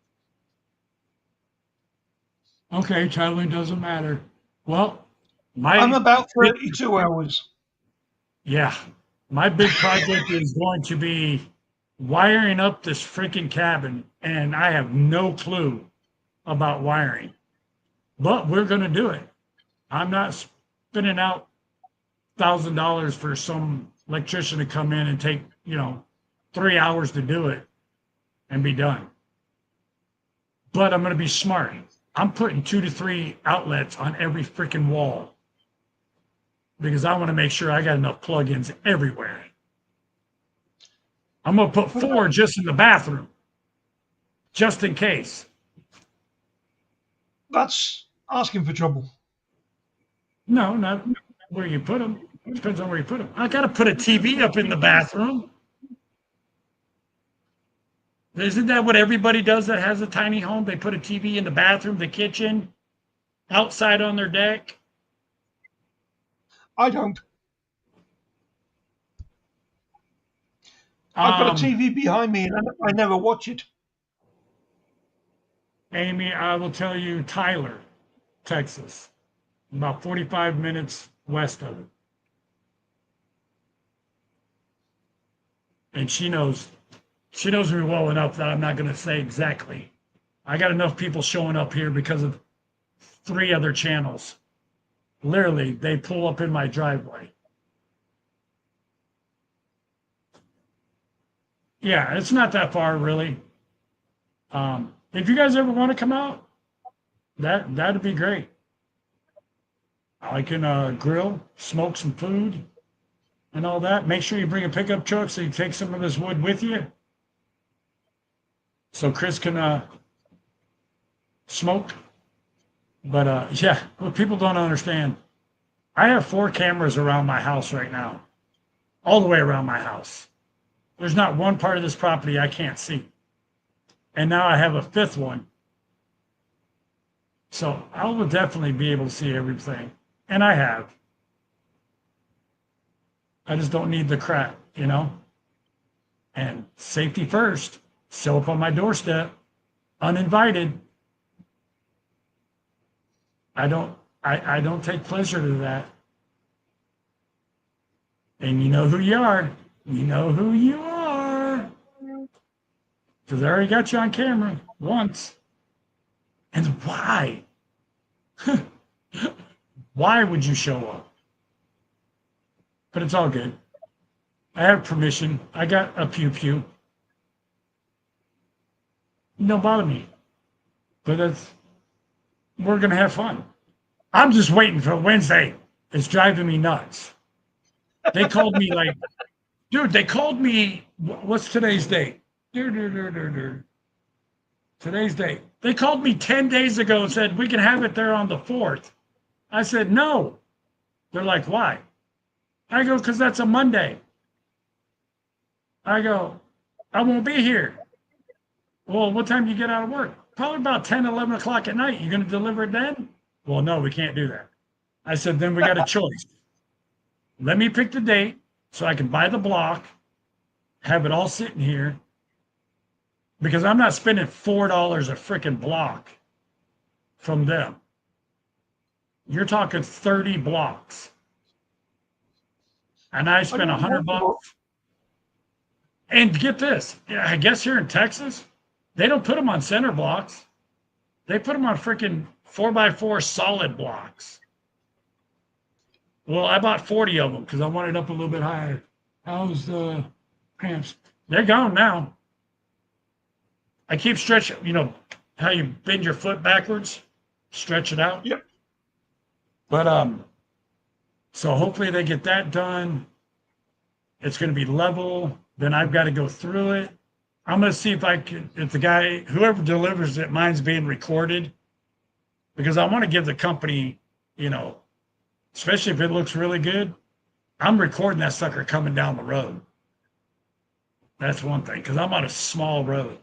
Okay, traveling doesn't matter. Well, I'm my about 32 hours. yeah, my big project is going to be wiring up this freaking cabin, and I have no clue about wiring, but we're going to do it. I'm not spending out $1,000 for some electrician to come in and take 3 hours to do it and be done. But I'm going to be smart. I'm putting 2 to 3 outlets on every freaking wall because I want to make sure I got enough plugins everywhere. I'm going to put 4 just in the bathroom, just in case. That's asking for trouble. No, not where you put them. It depends on where you put them. I got to put a TV up in the bathroom. Isn't that what everybody does that has a tiny home? They put a TV in the bathroom, the kitchen, outside on their deck. I don't. I've got a Um, TV behind me and I never watch it. Amy, I will tell you, Tyler, Texas, about 45 minutes west of it. And she knows me well enough that I'm not going to say exactly. I got enough people showing up here because of 3 other channels. Literally, they pull up in my driveway. Yeah, it's not that far, really. If you guys ever want to come out, that'd be great. I can grill, smoke some food, and all that. Make sure you bring a pickup truck so you take some of this wood with you, so Chris can smoke. But yeah, what people don't understand, I have 4 cameras around my house right now, all the way around my house. There's not one part of this property I can't see. And now I have a 5th one. So I will definitely be able to see everything. And I have. I just don't need the crap, And safety first, show up on my doorstep, uninvited. I don't take pleasure to that. And you know who you are. You know who you are. Because I already got you on camera once. And why? Why would you show up? But it's all good. I have permission. I got a pew pew. Don't bother me. But we're gonna have fun. I'm just waiting for Wednesday. It's driving me nuts. They called me like, dude, they called me, what's today's date? Today's date. They called me 10 days ago and said, we can have it there on the 4th. I said, no. They're like, why? I go, because that's a Monday. I go, I won't be here. Well, what time do you get out of work? Probably about 10, 11 o'clock at night. You going to deliver it then? Well, no, we can't do that. I said, then we got a choice. Let me pick the date so I can buy the block, have it all sitting here, because I'm not spending $4 a freaking block from them. You're talking 30 blocks. And I spent $100. And get this, I guess here in Texas, they don't put them on center blocks. They put them on freaking 4x4 solid blocks. Well, I bought 40 of them because I wanted it up a little bit higher. How's the cramps? They're gone now. I keep stretching, you know, how you bend your foot backwards, stretch it out. Yep. But so hopefully they get that done. It's going to be level. Then I've got to go through it. I'm going to see if I can, if the guy, whoever delivers it, mine's being recorded, because I want to give the company, you know, especially if it looks really good, I'm recording that sucker coming down the road. That's one thing, because I'm on a small road,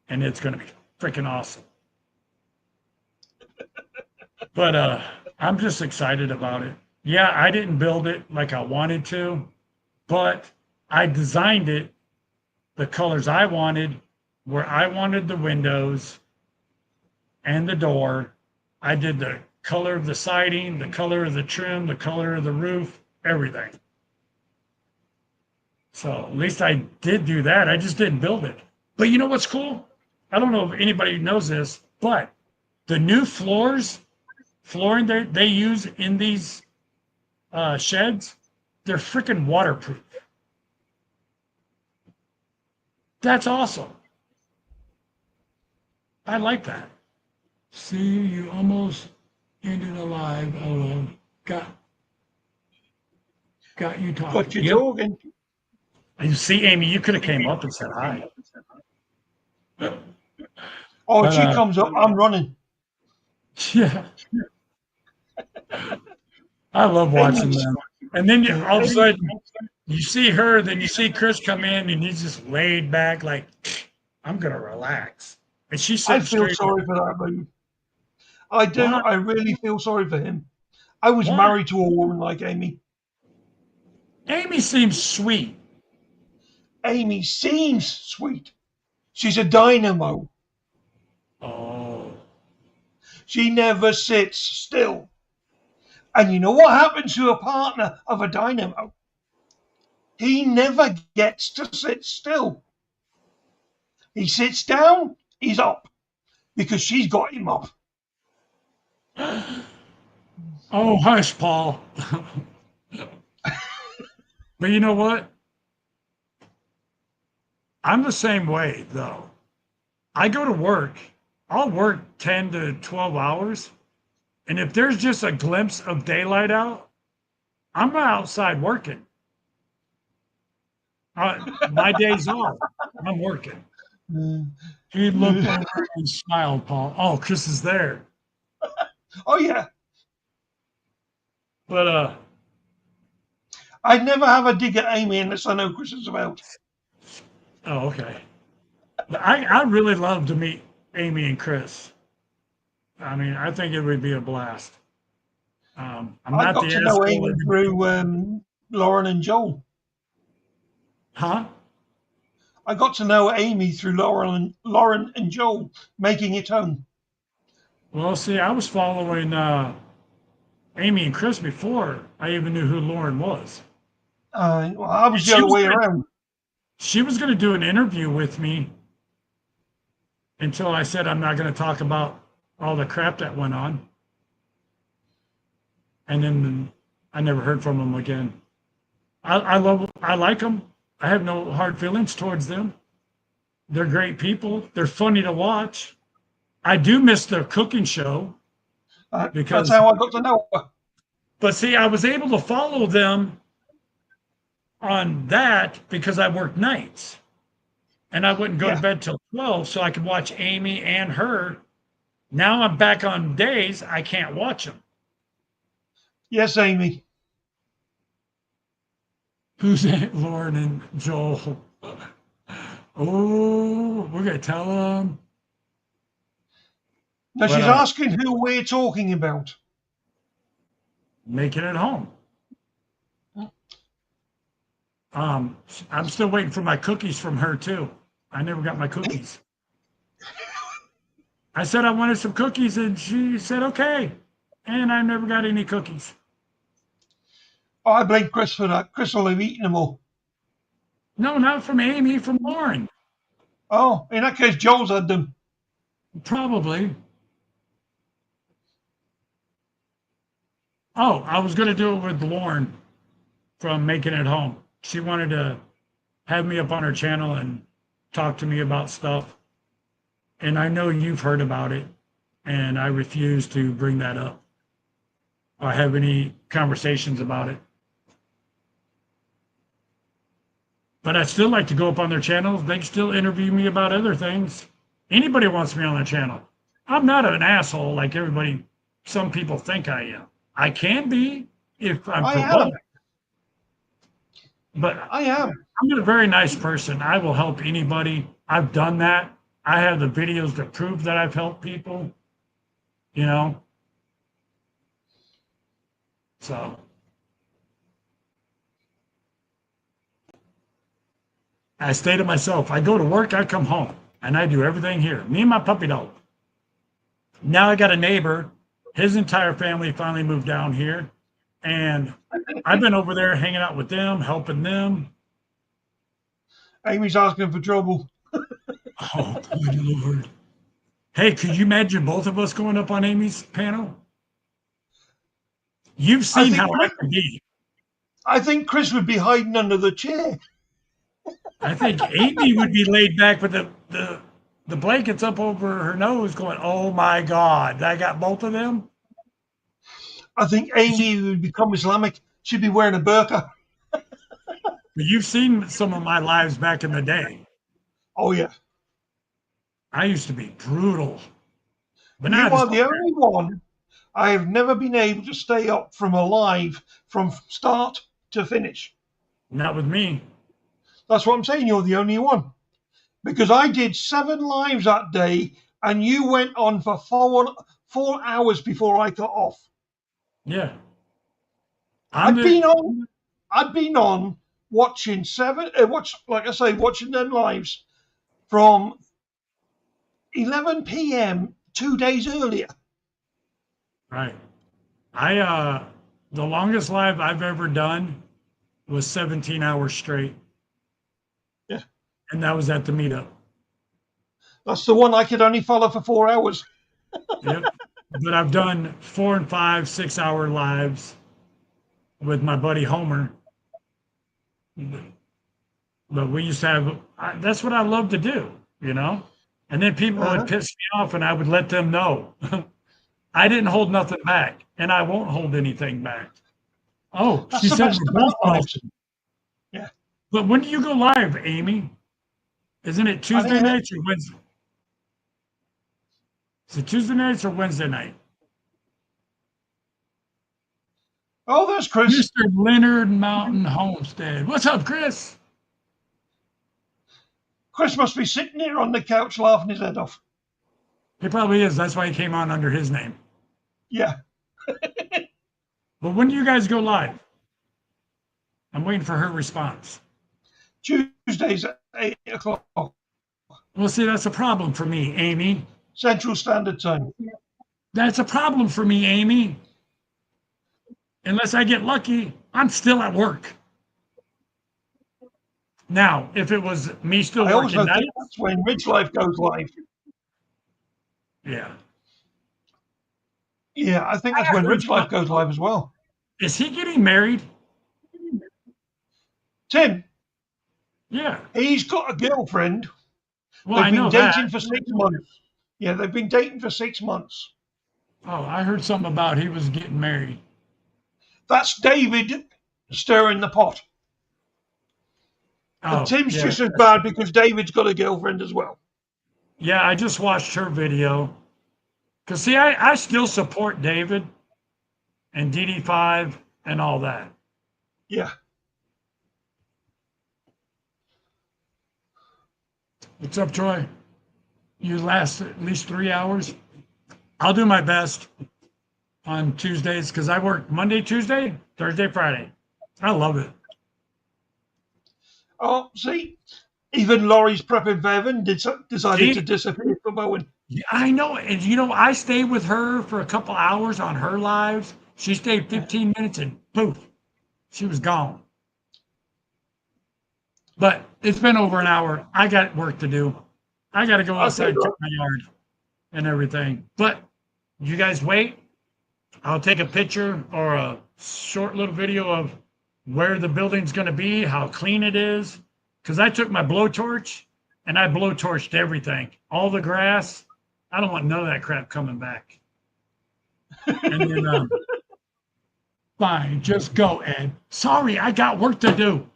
and it's going to be freaking awesome. But I'm just excited about it. Yeah, I didn't build it like I wanted to, but I designed it the colors I wanted, where I wanted the windows and the door. I did the color of the siding, the color of the trim, the color of the roof, everything. So at least I did do that. I just didn't build it. But you know what's cool? I don't know if anybody knows this, but the new flooring they use in these sheds, they're freaking waterproof. That's awesome. I like that. See, you almost ended alive, Olo. Got you talking. Got you Yep. talking. You see, Amy, you could have came up and said hi. Oh, But, if she comes up, I'm running. Yeah. I love watching them. And then all of a sudden, you see her, then you see Chris come in, and he's just laid back, like, I'm going to relax. And she's I sitting feel straight. sorry for that baby. I do. Why? I really feel sorry for him. I was Why? married to a woman like Amy. Amy seems sweet. Amy seems sweet. She's a dynamo. Oh. She never sits still. And you know what happens to a partner of a dynamo? He never gets to sit still. He sits down, he's up. Because she's got him up. Oh, hush, Paul. But you know what? I'm the same way, though. I go to work. I'll work 10 to 12 hours. And if there's just a glimpse of daylight out, I'm outside working. My day's off. I'm working. He looked over and smiled, Paul. Oh, Chris is there. Oh, yeah. But I'd never have a dig at Amy unless I know Chris is about. oh, okay. But I really love to meet Amy and Chris. I mean, I think it would be a blast. I'm I not got the to know asshole. Amy through Lauren and Joel. Huh? I got to know Amy through Lauren and Joel making it home. Well, see, I was following Amy and Chris before I even knew who Lauren was. Well, I was the She other was way gonna, around. she was going to do an interview with me until I said I'm not going to talk about all the crap that went on. And then I never heard from them again. I like them. I have no hard feelings towards them. They're great people. They're funny to watch. I do miss their cooking show That's because, how I got to know her. but see, I was able to follow them on that because I worked nights and I wouldn't go to Yeah. bed till 12 so I could watch Amy and her. Now I'm back on days I can't watch them. Yes, Amy. Who's that? Lauren and Joel. Oh, we're going to tell them. Now But she's asking who we're talking about. making it home. I'm still waiting for my cookies from her too. I never got my cookies. I said I wanted some cookies, and she said okay, and I never got any cookies. Oh, I blame Chris for that. Chris will have eaten them all. No, not from Amy, from Lauren. Oh, in that case, Joel's had them. Probably. Oh, I was going to do it with Lauren from Making It Home. She wanted to have me up on her channel and talk to me about stuff. And I know you've heard about it, and I refuse to bring that up or have any conversations about it. But I'd still like to go up on their channels. They can still interview me about other things. Anybody wants me on their channel. I'm not an asshole like everybody, some people think I am. I can be if I'm I am. provoked. But I am. I'm a very nice person. I will help anybody. I've done that. I have the videos to prove that I've helped people, you know. So I stay to myself. I go to work, I come home, and I do everything here. Me and my puppy dog. Now I got a neighbor. His entire family finally moved down here, and I've been over there hanging out with them, helping them. Amy's asking for trouble. Oh, good Lord. Hey, could you imagine both of us going up on Amy's panel? You've I seen think how I can be. I think Chris would be hiding under the chair. I think Amy would be laid back with the blankets up over her nose going, oh my God, I got both of them. I think Amy would become Islamic. She'd be wearing a burqa. You've seen some of my lives back in the day. Oh, yeah. I used to be brutal, but now I You just are the only one I have never been able to stay up from a live from start to finish. not with me. That's what I'm saying. You're the only one. Because I did 7 lives that day and you went on for 4 hours before I got off. Yeah. I'd been on watching watching them lives from 11 p.m. 2 days earlier. Right. The longest live I've ever done was 17 hours straight. Yeah. And that was at the meetup. That's the one I could only follow for 4 hours. Yep. But I've done 4 and 5, 6 hour lives with my buddy Homer. But we used to have, that's what I love to do, you know? And then people would piss me off and I would let them know. I didn't hold nothing back and I won't hold anything back. Oh, That's she the said best we're both about it. awesome. Yeah. But when do you go live, Amy? Isn't it Tuesday nights or Wednesday? Is it Tuesday nights or Wednesday night? Oh, there's Chris. Mr. Leonard Mountain Homestead. What's up, Chris? Chris must be sitting here on the couch laughing his head off. He probably is. That's why he came on under his name. Yeah. But when do you guys go live? I'm waiting for her response. Tuesdays at 8 o'clock Well, see, that's a problem for me, Amy. Central Standard Time. That's a problem for me, Amy. Unless I get lucky, I'm still at work. Now, if it was me still I working also nights, think that's when Ridge Life goes live. yeah. Yeah, I think that's when Ridge Life goes live as well. Is he getting married? Tim, Yeah. he's got a girlfriend. Well, I They've been know that. dating for 6 months. Yeah, they've been dating for 6 months. Oh, I heard something about he was getting married. That's David stirring the pot. And Oh, Tim's yeah. just as bad because David's got a girlfriend as well. Yeah, I just watched her video. Because, see, I still support David and DD5 and all that. Yeah. What's up, Troy? You last at least 3 hours? I'll do my best on Tuesdays because I work Monday, Tuesday, Thursday, Friday. I love it. Oh, see, even Laurie's prepping for heaven decided to See? disappear from Owen. Yeah, I know. And I stayed with her for a couple hours on her lives. She stayed 15 minutes and poof, she was gone. But it's been over an hour. I got work to do. I got to go outside, cut my yard and everything. But you guys wait. I'll take a picture or a short little video of where the building's going to be, how clean it is. Because I took my blowtorch and I blowtorched everything, all the grass. I don't want none of that crap coming back. And then, fine, just go, Ed. Sorry, I got work to do.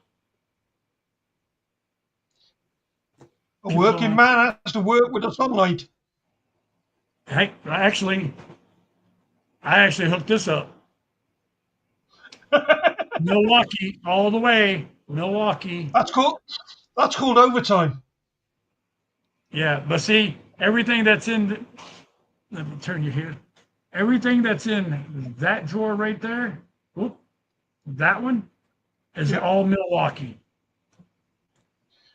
A working man has to work with the sunlight. Hey, I actually hooked this up. Milwaukee, all the way. Milwaukee. That's called overtime. Yeah, but see, everything that's in, let me turn you here. Everything that's in that drawer right there, whoop, that one is all Milwaukee.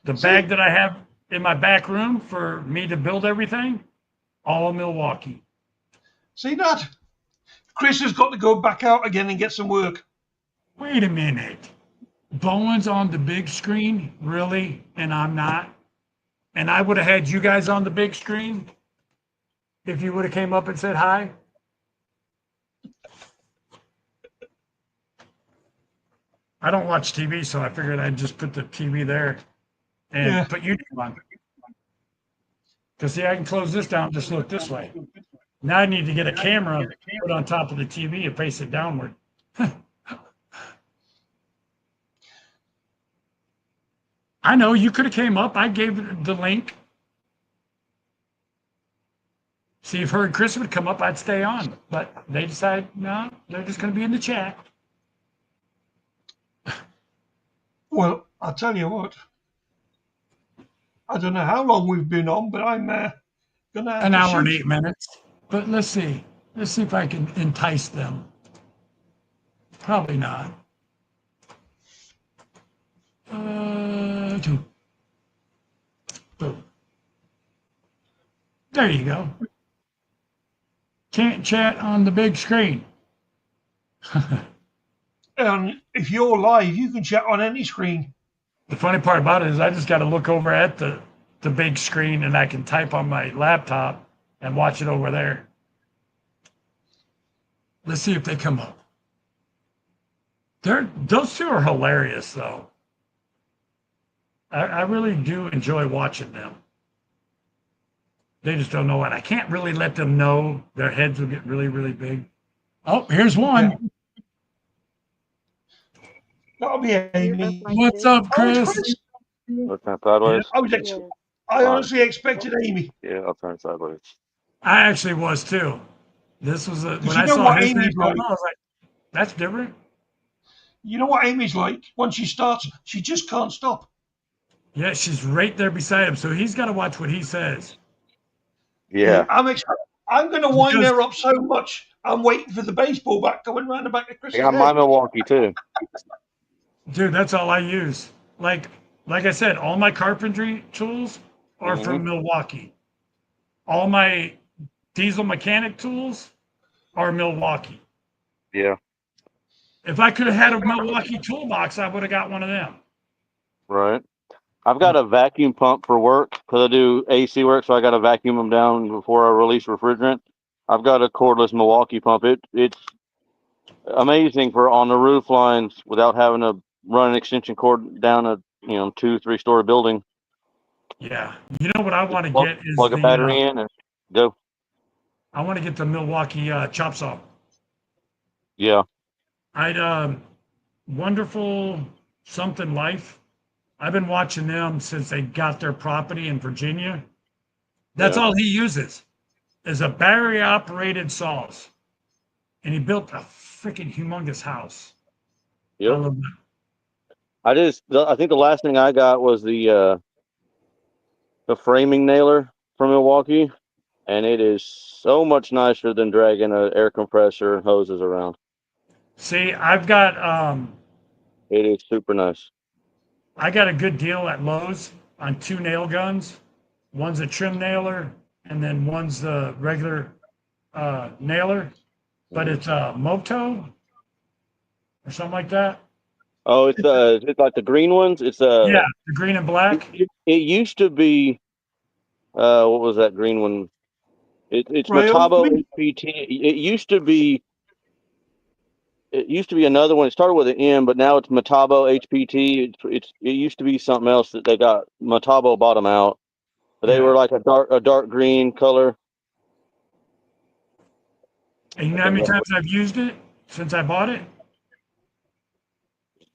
The bag that I have in my back room for me to build everything, all Milwaukee. See that? Chris has got to go back out again and get some work. Wait a minute. Bowen's on the big screen, really? And I'm not? And I would have had you guys on the big screen if you would have came up and said hi? I don't watch TV, so I figured I'd just put the TV there and put YouTube on. Because, see, I can close this down, just look this way. Now I need to get a camera, put on top of the TV and face it downward. I know, you could have came up. I gave the link. See, if her and Chris would come up, I'd stay on. But they decide, no, they're just going to be in the chat. Well, I'll tell you what. I don't know how long we've been on, but I'm going to have an to hour and shoot. 8 minutes. But let's see. Let's see if I can entice them. Probably not. Boom. There you go. Can't chat on the big screen. And if you're live, you can chat on any screen. The funny part about it is I just got to look over at the big screen and I can type on my laptop and watch it over there. Let's see if they come up. Those two are hilarious, though. I really do enjoy watching them. They just don't know it. I can't really let them know. Their heads will get really, really big. Oh, here's one. Yeah. That'll be Amy. What's up, Chris? I'll turn sideways. I honestly expected Amy. Yeah, I'll turn sideways. I actually was too. This was when I know saw what his Amy's name come like? up, I was like, that's different. You know what Amy's like? Once she starts, she just can't stop. Yeah, she's right there beside him, so he's got to watch what he says. Yeah. I'm going to wind her up so much. I'm waiting for the baseball bat coming round the back of Chris. I got my Milwaukee too. Dude, that's all I use. Like like I said, all my carpentry tools are from Mhm. Milwaukee. All my diesel mechanic tools are Milwaukee. Yeah. If I could have had a Milwaukee toolbox, I would have got one of them. Right. I've got But a vacuum pump for work because I do AC work, so I got to vacuum them down before I release refrigerant. I've got a cordless Milwaukee pump. It's amazing for on the roof lines without having to run an extension cord down a 2-3 story building. yeah, you know what I Just want to plug, get is plug a battery in and go. I want to get the Milwaukee chop saw. Yeah. I'd Wonderful Something Life. I've been watching them since they got their property in Virginia. That's Yeah. all he uses is a battery operated saws, and he built a freaking humongous house. I Yep. love that. I think the last thing I got was the framing nailer from Milwaukee, and it is so much nicer than dragging an air compressor and hoses around. See, It is super nice. I got a good deal at Lowe's on 2 nail guns. One's a trim nailer, and then one's the regular nailer, but Mhm. it's a Moto or something like that. Oh, it's like the green ones. It's Yeah, the green and black. it used to be what was that green one? It's Metabo Ryobi? HPT. It used to be another one. It started with an M, but now it's Metabo HPT. It used to be something else that they got Metabo bottom out. But they Yeah. were like a dark green color. And you I know how think many that times was I've used it since I bought it?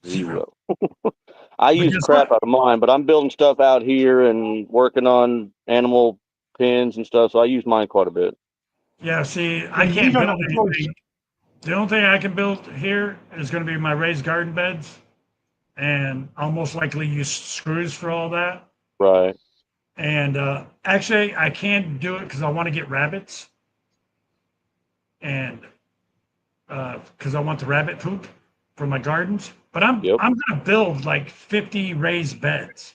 Zero. 0. I But use guess crap what? out of mine, but I'm building stuff out here and working on animal pens and stuff, so I use mine quite a bit. Yeah, see, Yeah, I you can't don't build have a choice. anything. The only thing I can build here is going to be my raised garden beds, and I'll most likely use screws for all that. Right. And actually, I can't do it because I want to get rabbits, and because I want the rabbit poop for my gardens. But Yep. I'm going to build like 50 raised beds,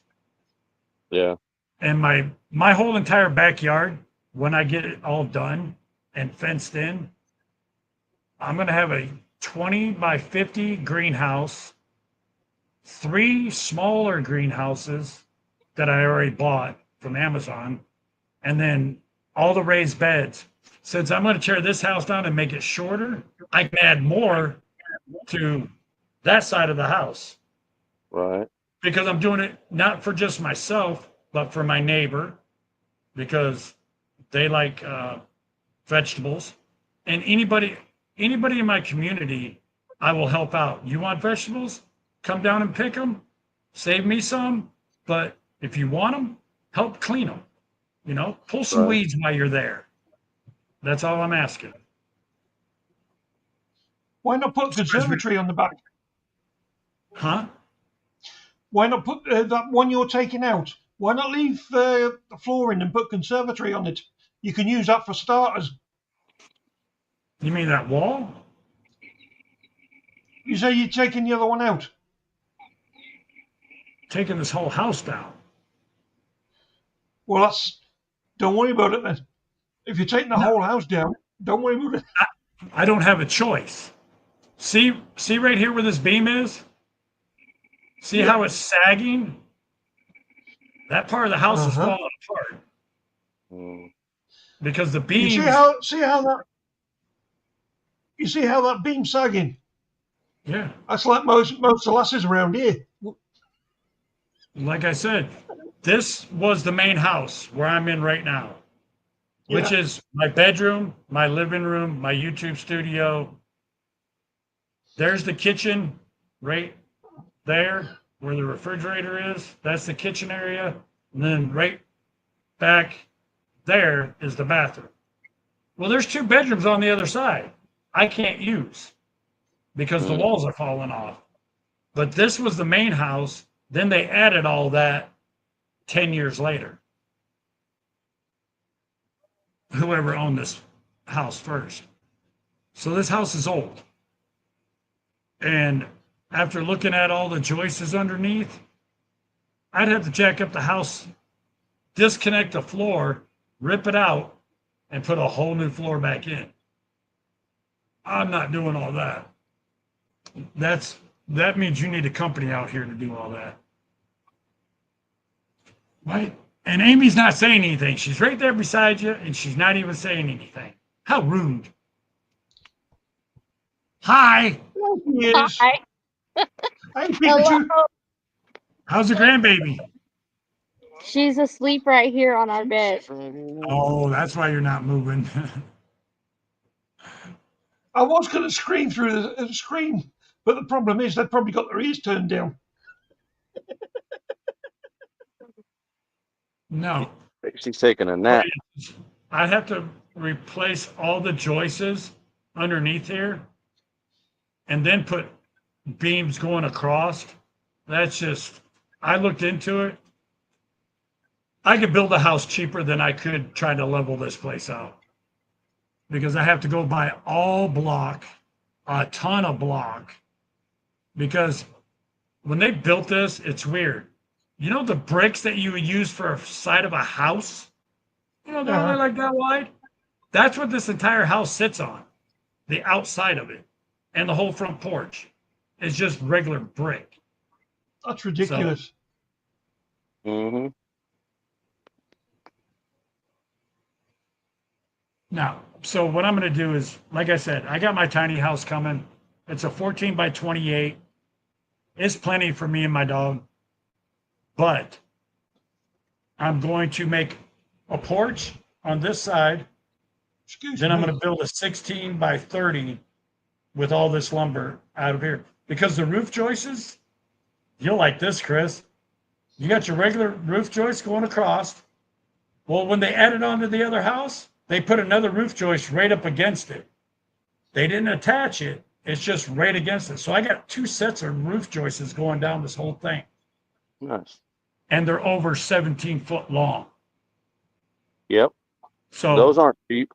Yeah. and my whole entire backyard, when I get it all done and fenced in, I'm going to have a 20 by 50 greenhouse, 3 smaller greenhouses that I already bought from Amazon, and then all the raised beds. Since I'm going to tear this house down and make it shorter, I can add more to that side of the house Right. because I'm doing it not for just myself, but for my neighbor because they like vegetables, and anybody in my community, I will help out. You want vegetables? Come down and pick them. Save me some, but if you want them, help clean them. Pull some Right. weeds while you're there. That's all I'm asking. Why not put a conservatory on the back? Huh? Why not put that one you're taking out? Why not leave the flooring and put conservatory on it? You can use that for starters. You mean that wall? You say you're taking the other one out. Taking this whole house down. Well, don't worry about it then. If you're taking the No, whole house down, don't worry about it. I don't have a choice. See right here where this beam is? See Yeah. how it's sagging? That part of the house Uh is huh. falling apart Mm. because the You beams, you see how that beam's sagging. yeah, That's like most of the lasses around here. like I said, this was the main house where I'm in right now, which Yeah. is my bedroom, my living room, my YouTube studio. There's the kitchen right there where the refrigerator is. That's the kitchen area. And then right back there is the bathroom. Well, there's 2 bedrooms on the other side I can't use because the Mm. walls are falling off. But this was the main house. Then they added all that 10 years later. Whoever owned this house first. So this house is old. And after looking at all the joists underneath, I'd have to jack up the house, disconnect the floor, rip it out, and put a whole new floor back in. I'm not doing all that. That means you need a company out here to do all that. Right? And Amy's not saying anything. She's right there beside you, and she's not even saying anything. How rude. Hi. Yes. Hi. Hey, Hello. Pikachu. How's the grandbaby? She's asleep right here on our bed. Oh, that's why you're not moving. I was going to scream through the screen, but the problem is they've probably got their ears turned down. No. She's taking a nap. I'd have to replace all the joists underneath here and then put beams going across. That's just, I looked into it. I could build a house cheaper than I could try to level this place out because I have to go buy all block, a ton of block. Because when they built this, it's weird. You know the bricks that you would use for a side of a house? You know, they're only like that wide. That's what this entire house sits on, the outside of it, and the whole front porch is just regular brick. That's ridiculous. Mm-hmm. Now, so what I'm going to do is, like I said, I got my tiny house coming. It's a 14 by 28. It's plenty for me and my dog, but I'm going to make a porch on this side. Excuse Then me. I'm going to build a 16 by 30 with all this lumber out of here because the roof joists, you'll like this, Chris. You got your regular roof joist going across. Well, when they added on to the other house, they put another roof joist right up against it. They didn't attach it. It's just right against it. So I got two sets of roof joists going down this whole thing. Nice. And they're over 17 foot long. Yep. So Those aren't cheap.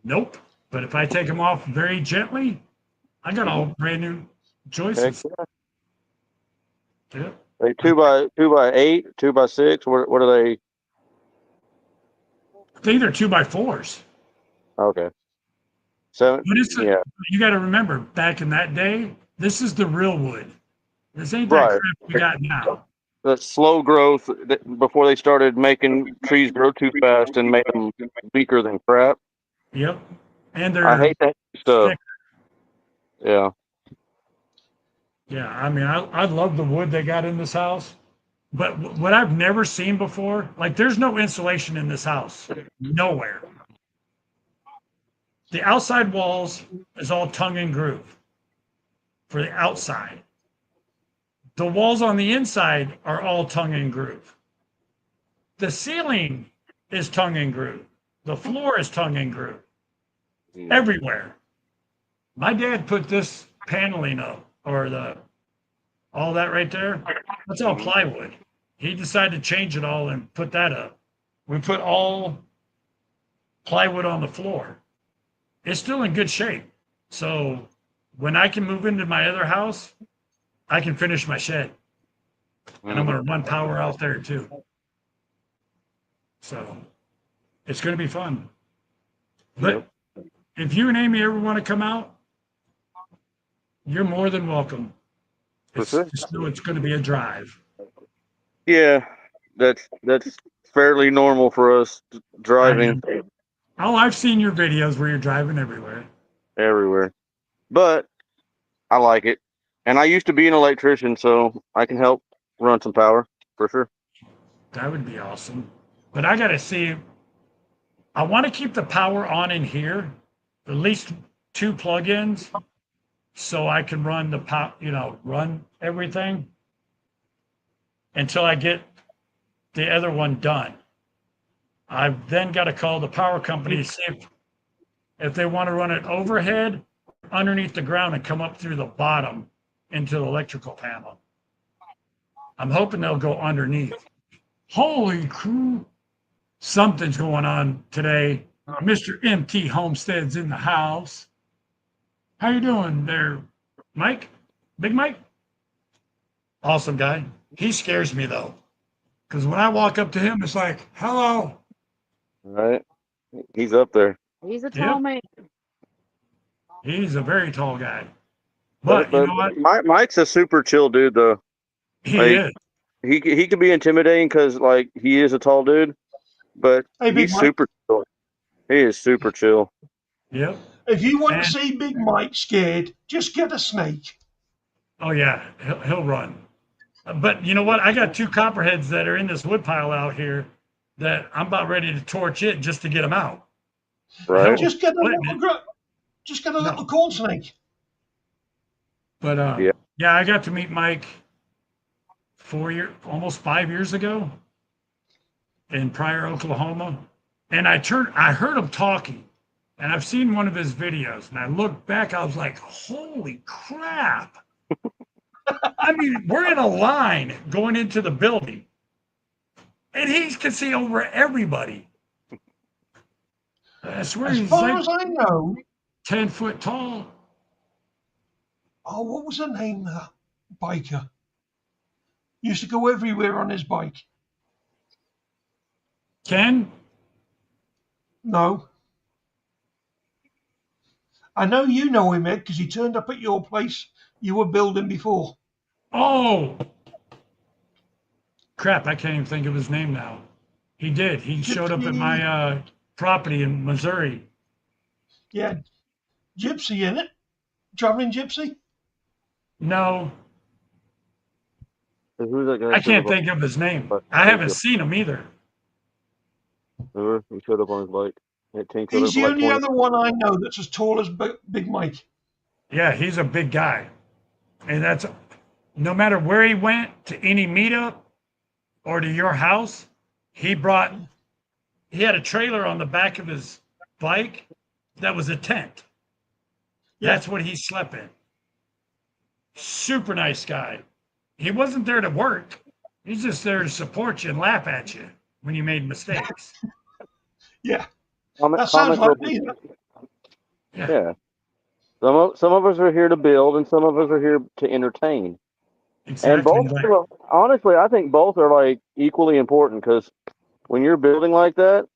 nope. But if I take them off very gently, I got all brand new joists. Heck yeah. Yep. They 2x8, 2x6. What are they? These are 2x4s. Okay. 7. But it's Yeah. you got to remember, back in that day, this is the real wood. This ain't that Right. crap we got now. The slow growth before they started making trees grow too fast and made them weaker than crap. Yep. And I they're hate that stuff. thick. Yeah. Yeah, I mean, I love the wood they got in this house, but what I've never seen before, like there's no insulation in this house, nowhere. The outside walls is all tongue and groove for the outside. The walls on the inside are all tongue and groove. The ceiling is tongue and groove. The floor is tongue and groove. Everywhere. My dad put this paneling up, or all that right there. That's all plywood. He decided to change it all and put that up. We put all plywood on the floor. It's still in good shape. So when I can move into my other house, I can finish my shed. And I'm going to run power out there too. So it's going to be fun. But if you and Amy ever want to come out, you're more than welcome. It's going to be a drive. Yeah, that's fairly normal for us driving Oh, I've seen your videos where you're driving everywhere. everywhere. But I like it. And I used to be an electrician, so I can help run some power for sure. That would be awesome. But I got to see, I want to keep the power on in here, at least 2 plugins, so I can run run everything until I get the other one done. I've then got to call the power company to see if they want to run it overhead, underneath the ground, and come up through the bottom into the electrical panel. I'm hoping they'll go underneath. Holy crew. Something's going on today. Mr. MT Homestead's in the house. How you doing there, Mike? Big Mike? Awesome guy. He scares me though, because when I walk up to him, it's like, hello. Right? He's up there. He's a Yep. tall man. He's a very tall guy. But But you know what? Mike's a super chill dude though. He Like is. he could be intimidating because like he is a tall dude, but Hey, Big he's Mike. super chill. He is super chill. Yep. If you want to And see Big Mike scared, just get a snake. oh yeah, he'll run. But you know what? I got two copperheads that are in this wood pile out here that I'm about ready to torch it just to get them out. Right? Just get a Splitting it. No. little corn snake. But Yeah. yeah, I got to meet Mike almost 5 years ago in Pryor, Oklahoma. And I heard him talking, and I've seen one of his videos, and I looked back, I was like, holy crap. I mean, we're in a line going into the building, and he can see over everybody. I swear As he's far like as I know, 10 foot tall. oh, what was the name of that biker? Used to go everywhere on his bike. Ken? No. I know you know him, Ed, because he turned up at your place you were building before. Oh, crap. I can't even think of his name now. He did. He showed up at Gypsy. my property in Missouri. Yeah, Gypsy in it. Traveling Gypsy. No, Who's that guy? I That showed can't up think of his name. on I his haven't bike? seen him either. Remember? He showed up on his bike. It tinkled He's up for the like only 20. other one I know that's as tall as Big Mike. Yeah, he's a big guy. And that's no matter where he went to any meetup or to your house, he had a trailer on the back of his bike that was a tent. Yeah. That's what he slept in. Super nice guy. He wasn't there to work. He's just there to support you and laugh at you when you made mistakes. Yeah. Comment, That sounds comment like real me. quick. Yeah, Yeah. Some of us are here to build, and some of us are here to entertain. And exactly. both, honestly, I think both are like equally important because when you're building like that,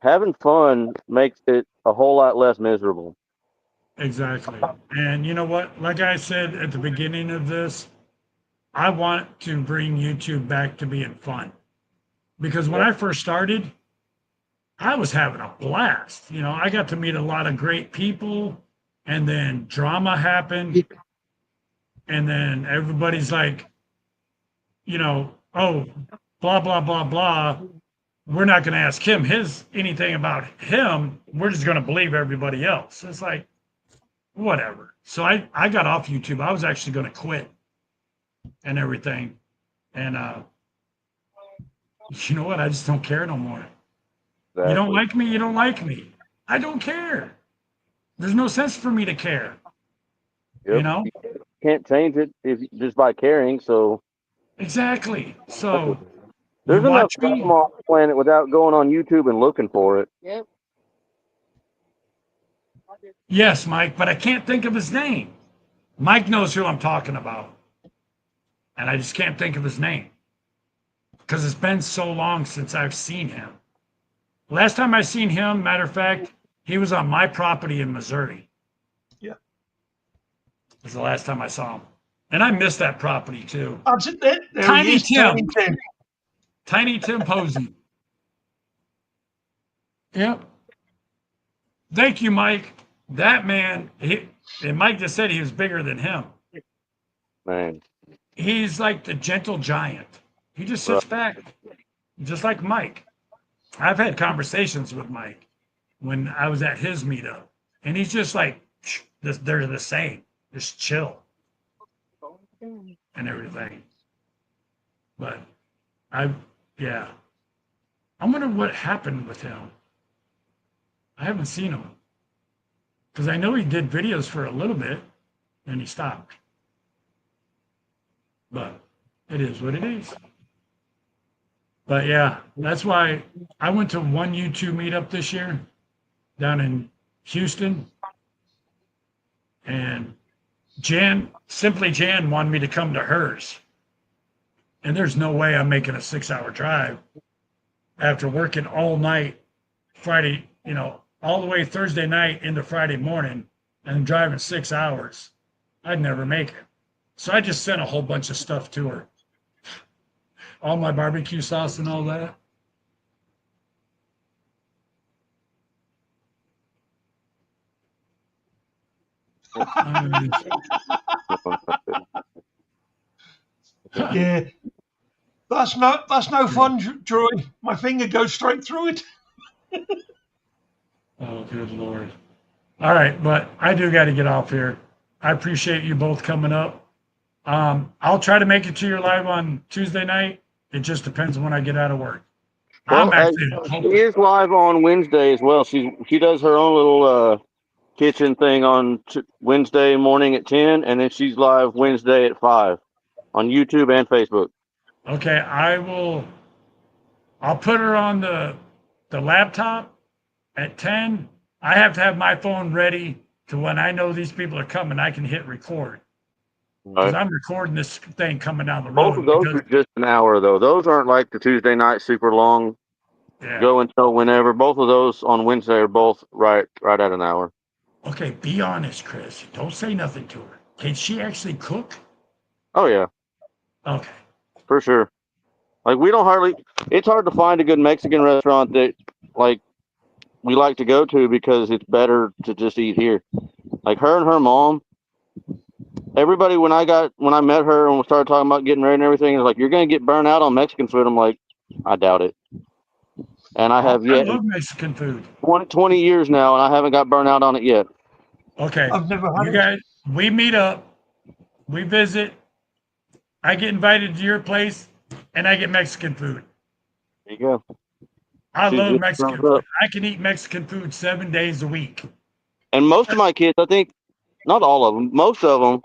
having fun makes it a whole lot less miserable. Exactly. And you know what? Like I said at the beginning of this, I want to bring YouTube back to being fun. Because when Yeah. I first started, I was having a blast. You know, I got to meet a lot of great people, and then drama happened, and then everybody's like, you know, oh, blah blah blah blah. We're not going to ask him anything about him. We're just going to believe everybody else. It's like whatever. So I got off YouTube. I was actually going to quit and everything, and you know what? I just don't care no more. You don't Exactly. like me, you don't like me. I don't care. There's no sense for me to care. You Yep. know? Can't change it just by caring. So Exactly. So you there's enough watch fun me. on the planet without going on YouTube and looking for it. Yep. Yes, Mike, but I can't think of his name. Mike knows who I'm talking about. And I just can't think of his name because it's been so long since I've seen him. Last time I seen him, matter of fact, he was on my property in Missouri. Yeah. It was the last time I saw him. And I missed that property too. That's it. There Tiny he is. Tim. Tiny Tim. Tiny Tim Posey. Yep. Thank you, Mike. That man, and Mike just said he was bigger than him. Man. He's like the gentle giant. He just sits back, just like Mike. I've had conversations with Mike when I was at his meetup, and he's just like, they're the same, just chill and everything. But yeah, I wonder what happened with him. I haven't seen him because I know he did videos for a little bit and he stopped. But it is what it is. But yeah, that's why I went to one YouTube meetup this year down in Houston. And Simply Jan wanted me to come to hers. And there's no way I'm making a 6-hour drive after working all night Friday, all the way Thursday night into Friday morning and driving 6 hours. I'd never make it. So I just sent a whole bunch of stuff to her. All my barbecue sauce and all that. Yeah, that's no fun, Troy. My finger goes straight through it. Oh, good Lord. All right, but I do got to get off here. I appreciate you both coming up. I'll try to make it to your live on Tuesday night. It just depends when I get out of work. Well, I'm actually she hoping. is live on Wednesday as well. She does her own little kitchen thing on Wednesday morning at 10, and then she's live Wednesday at 5 on YouTube and Facebook. Okay, I'll put her on the laptop at 10. I have to have my phone ready to when I know these people are coming, I can hit record. Because Right. I'm recording this thing coming down the Both road of those because are just an hour though. Those aren't like the Tuesday night super long. yeah. Go until whenever. Both of those on Wednesday are both right at an hour. Okay, be honest, Chris. Don't say nothing to her. Can she actually cook? Oh yeah, Okay. for sure. Like we don't hardly. It's hard to find a good Mexican restaurant that like we like to go to because it's better to just eat here. Like her and her mom. Everybody when I met her and we started talking about getting married and everything, is like you're gonna get burnt out on Mexican food. I'm like, I doubt it. And I have I yet love Mexican food. 20 years now, and I haven't got burnt out on it yet. Okay. I've never You had it. guys, we meet up, we visit, I get invited to your place, and I get Mexican food. There you go. I She love just Mexican thumbs food. up. I can eat Mexican food 7 days a week. And most of my kids, I think, not all of them, most of them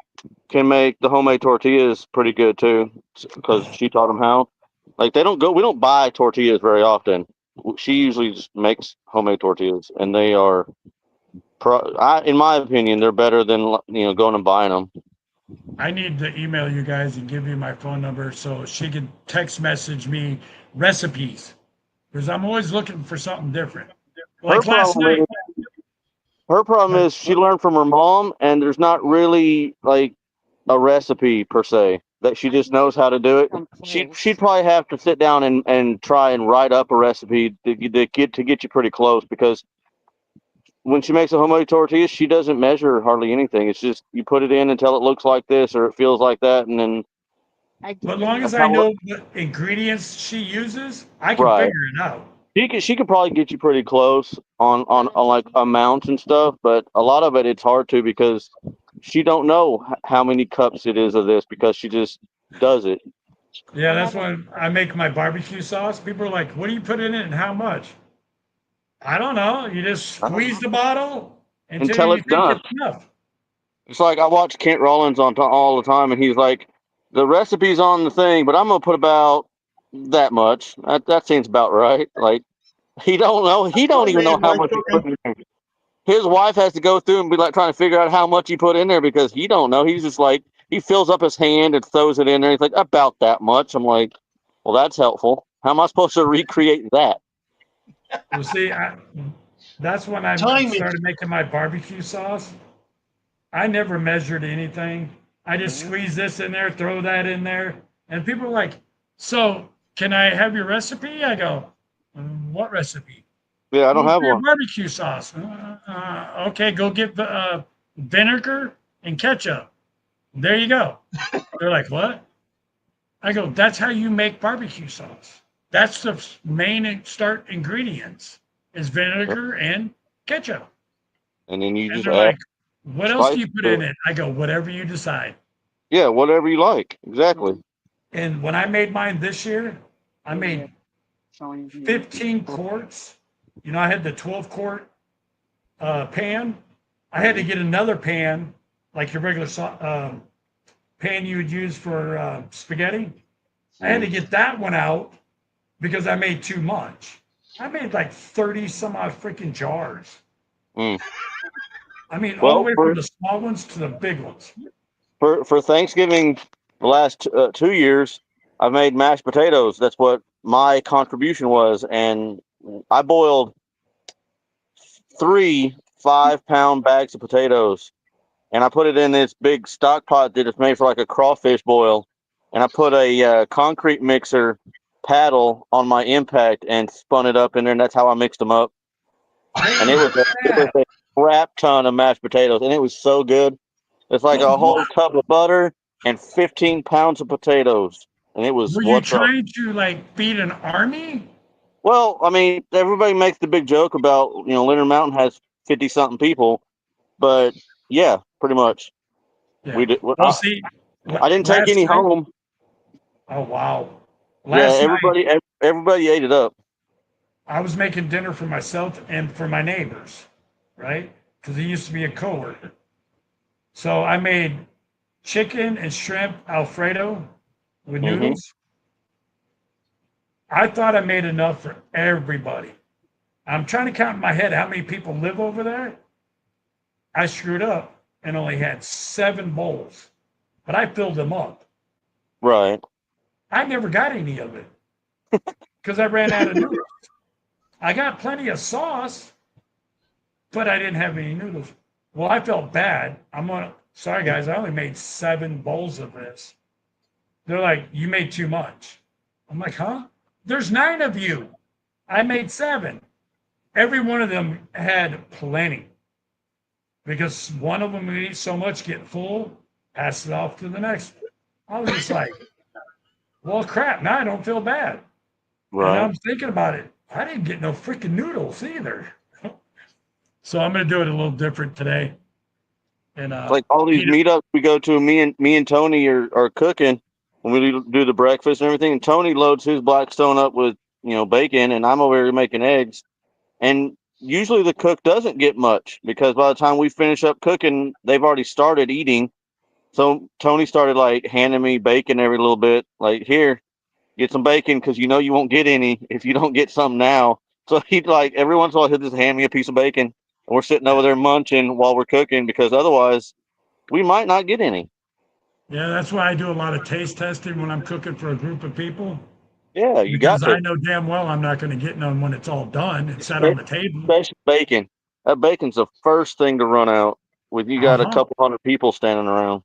can make the homemade tortillas pretty good too, because she taught them how. Like they don't go, we don't buy tortillas very often. She usually just makes homemade tortillas, and they are, in my opinion, they're better than going and buying them. I need to email you guys and give you my phone number so she can text message me recipes because I'm always looking for something different. Her Like last problem night, is, she learned from her mom, and there's not really like a recipe per se that she just knows how to do it. She'd probably have to sit down and try and write up a recipe to get you pretty close, because when she makes a homemade tortilla, she doesn't measure hardly anything. It's just you put it in until it looks like this or it feels like that, and then but as long as that's I how know what ingredients she uses, I can right. figure it out. She could probably get you pretty close on like amounts and stuff, but a lot of it's hard to, because she don't know how many cups it is of this, because she just does it. Yeah, that's when I make my barbecue sauce. People are like, "What do you put in it and how much?" I don't know. You just I don't squeeze know. the bottle until Until you it's think done. it's enough. It's like I watch Kent Rollins on all the time, and he's like, the recipe's on the thing, but I'm gonna put about that much. That seems about right. Like he don't know. He What don't I even know mean how by much he put cooking. in there. His wife has to go through and be like trying to figure out how much he put in there, because he don't know. He's just like he fills up his hand and throws it in there. He's like about that much. I'm like, well, that's helpful. How am I supposed to recreate that? Well, see, that's when I Time it. started making my barbecue sauce. I never measured anything. I just squeeze this in there, throw that in there. And people are like, "So, can I have your recipe?" I go, "What recipe?" Yeah, I don't "Well, have for your one. barbecue sauce." Okay, go get vinegar and ketchup. There you go. They're like, "What?" I go, "That's how you make barbecue sauce. That's the main start ingredients is vinegar and ketchup." And then you And just they're add like, "What else do spice you put to in it. it?" I go, "Whatever you decide." Yeah, whatever you like. Exactly. And when I made mine this year, I made 15 quarts. I had the 12-quart pan. I had to get another pan, like your regular pan you would use for spaghetti. I had to get that one out because I made too much. I made like 30 some odd freaking jars. Mm. I mean, all the Well, way from the small ones to the big ones. for Thanksgiving, the last 2 years, I made mashed potatoes. That's what my contribution was, and I boiled 3 5-pound bags of potatoes, and I put it in this big stock pot that is made for like a crawfish boil, and I put a concrete mixer paddle on my impact and spun it up in there, and that's how I mixed them up. And it was a crap ton of mashed potatoes, and it was so good. It's like Oh, a wow. whole tub of butter and 15 pounds of potatoes, and it was Were you what's up. trying to like feed an army? Well, I mean, everybody makes the big joke about Leonard Mountain has 50 something people, but yeah, pretty much we Yeah. did. Well, see, I didn't take last any night. home. Oh, wow. Yeah, Last night, everybody ate it up. I was making dinner for myself and for my neighbors, right? Because he used to be a coworker. So I made chicken and shrimp Alfredo with Hmm. noodles. I thought I made enough for everybody. I'm trying to count in my head how many people live over there. I screwed up and only had 7 bowls, but I filled them up. Right. I never got any of it because I ran out of noodles. I got plenty of sauce, but I didn't have any noodles. Well, I felt bad. Sorry guys, I only made 7 bowls of this. They're like, you made too much. I'm like, huh? There's 9 of you. I made 7. Every one of them had plenty because one of them would eat so much, get full, pass it off to the next one. I was just like, well, crap, now I don't feel bad. And Right. I'm thinking about it. I didn't get no freaking noodles either. So I'm going to do it a little different today. And It's like all these eat it. meetups we go to. Me and Tony are cooking when we do the breakfast and everything. And Tony loads his Blackstone up with bacon, and I'm over here making eggs. And usually the cook doesn't get much because by the time we finish up cooking, they've already started eating. So Tony started like handing me bacon every little bit. Like, here, get some bacon because you won't get any if you don't get some now. So he'd like every once in a while he'll just hand me a piece of bacon, and we're sitting over there munching while we're cooking because otherwise we might not get any. Yeah, that's why I do a lot of taste testing when I'm cooking for a group of people Yeah, you got because I to, know damn well I'm not going to get none when it's all done and set on the table. especially bacon. That bacon's the first thing to run out when you got a Uh-huh. couple hundred people standing around.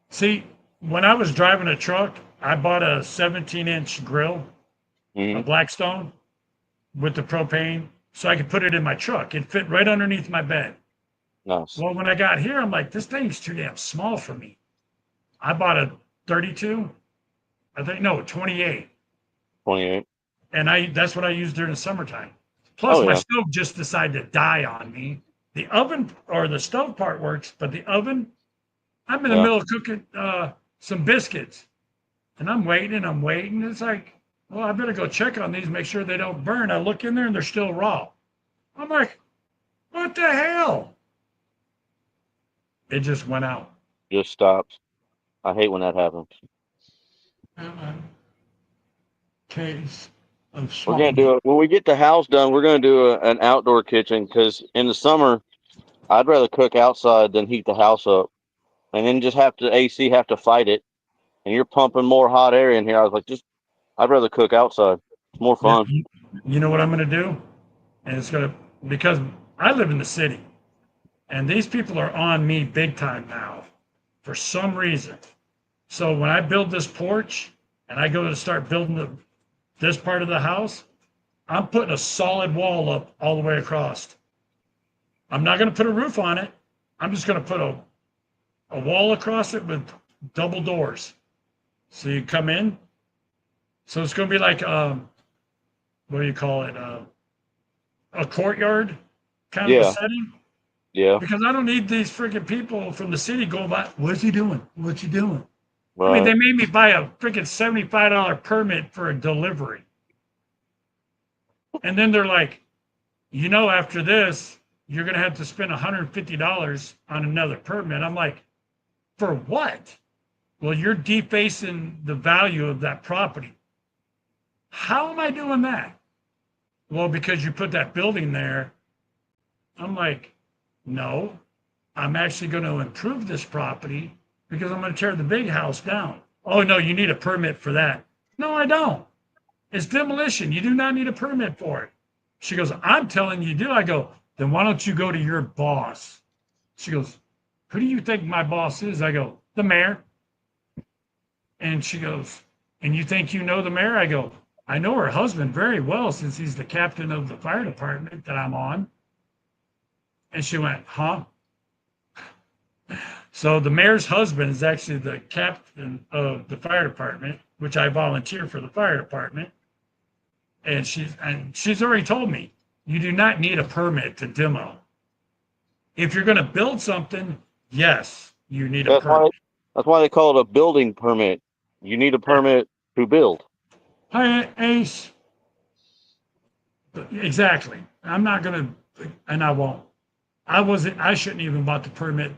See, when I was driving a truck, I bought a 17-inch grill, a Hmm. Blackstone with the propane, so I could put it in my truck. It fit right underneath my bed. Nice. Well, when I got here, I'm like, this thing's too damn small for me. I bought a 32, I think, no, 28. 28. And that's what I use during the summertime. Plus, Oh my yeah. stove just decided to die on me. The oven or the stove part works, but the oven, I'm in the Yeah. middle of cooking some biscuits, and I'm waiting and I'm waiting. It's like, well, I better go check on these, make sure they don't burn. I look in there and they're still raw. I'm like, what the hell? It just went out. Just stops. I hate when that happens. Case of We're gonna swamp. do it when we get the house done. We're gonna do an outdoor kitchen because in the summer I'd rather cook outside than heat the house up, and then just have to AC have to fight it. And you're pumping more hot air in here. I was like, just I'd rather cook outside. It's more Yeah, fun. you know what I'm going to do? And it's going to, because I live in the city and these people are on me big time now for some reason. So when I build this porch and I go to start building this part of the house, I'm putting a solid wall up all the way across. I'm not going to put a roof on it. I'm just going to put a wall across it with double doors. So you come in. So it's going to be like, what do you call it? A courtyard kind of a Yeah, setting. yeah, Because I don't need these freaking people from the city going by, what's he doing? What's he doing? I mean, right. they made me buy a freaking $75 permit for a delivery. And then they're like, after this, you're going to have to spend $150 on another permit. I'm like, for what? Well, you're defacing the value of that property. How am I doing that? Well, because you put that building there. I'm like, no, I'm actually going to improve this property because I'm going to tear the big house down. Oh, no, you need a permit for that. No, I don't. It's demolition. You do not need a permit for it. She goes, I'm telling you, do. I go, then why don't you go to your boss? She goes, who do you think my boss is? I go, the mayor. And she goes, and you think you know the mayor? I go, I know her husband very well since he's the captain of the fire department that I'm on. And she went, huh? So the mayor's husband is actually the captain of the fire department, which I volunteer for the fire department. And she's already told me, you do not need a permit to demo. If you're going to build something, yes, you need a That's permit. why that's why they call it a building permit. You need a permit to build. Hi, Ace. Exactly. I'm not going to, and I won't. I shouldn't even bought the permit.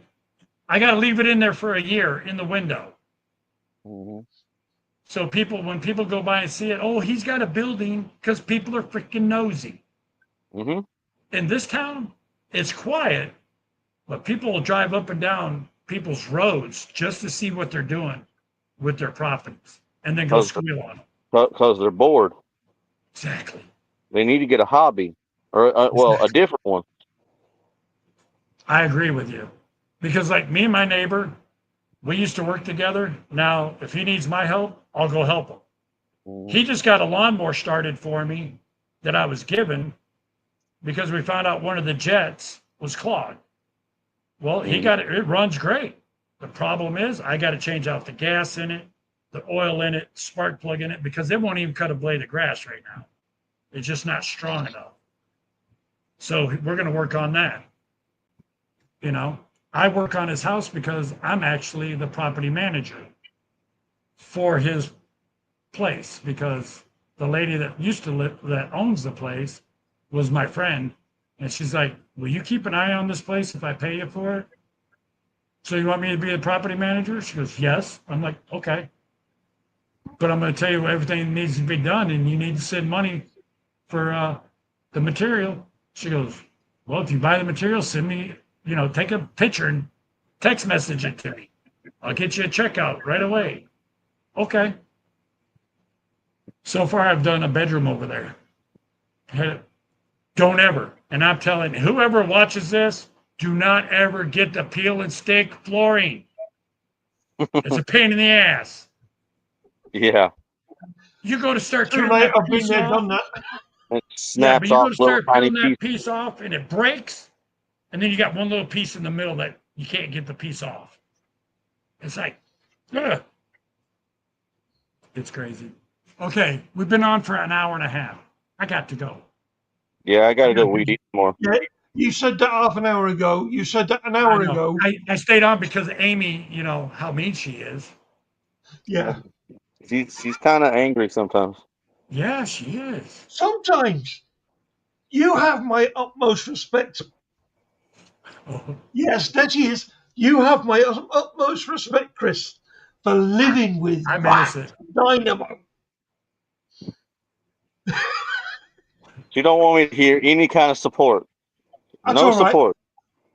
I got to leave it in there for a year in the window. Mm-hmm. So when people go by and see it, oh, he's got a building, because people are freaking nosy. Mm-hmm. In this town, it's quiet, but people will drive up and down people's roads just to see what they're doing with their properties and then go squeal on them. Because they're bored. Exactly. They need to get a hobby, or a different one. I agree with you. Because like me and my neighbor, we used to work together. Now, if he needs my help, I'll go help him. Mm-hmm. He just got a lawnmower started for me that I was given because we found out one of the jets was clogged. Well, he got it. It runs great. The problem is I got to change out the gas in it, the oil in it, spark plug in it, because it won't even cut a blade of grass right now. It's just not strong enough. So we're going to work on that. You know, I work on his house because I'm actually the property manager for his place, because the lady that used to live, that owns the place, was my friend. And she's like, will you keep an eye on this place if I pay you for it? So you want me to be the property manager? She goes, yes. I'm like, okay. But I'm going to tell you everything needs to be done, and you need to send money for the material. She goes, well, if you buy the material, send me, take a picture and text message it to me. I'll get you a checkout right away. Okay. So far, I've done a bedroom over there. Don't ever. And I'm telling whoever watches this, do not ever get the peel and stick flooring. It's a pain in the ass. Yeah. You go to start True, tearing mate. that I've been piece there, off. done that. It Yeah, but snaps you go off to little start tiny peeling that pieces. piece off and it breaks. And then you got one little piece in the middle that you can't get the piece off. It's like, ugh. It's crazy. Okay, we've been on for an hour and a half. I got to go. Yeah, I gotta go weed eat more. Yeah, you said that half an hour ago. You said that an I hour know. ago. I stayed on because Amy, how mean she is. Yeah. She's kind of angry sometimes. Yeah, she is. Sometimes you have my utmost respect. Oh, Yes, that is. You have my utmost respect, Chris, for living with I'm that innocent. dynamo. She don't want me to hear any kind of support. That's No all right. support.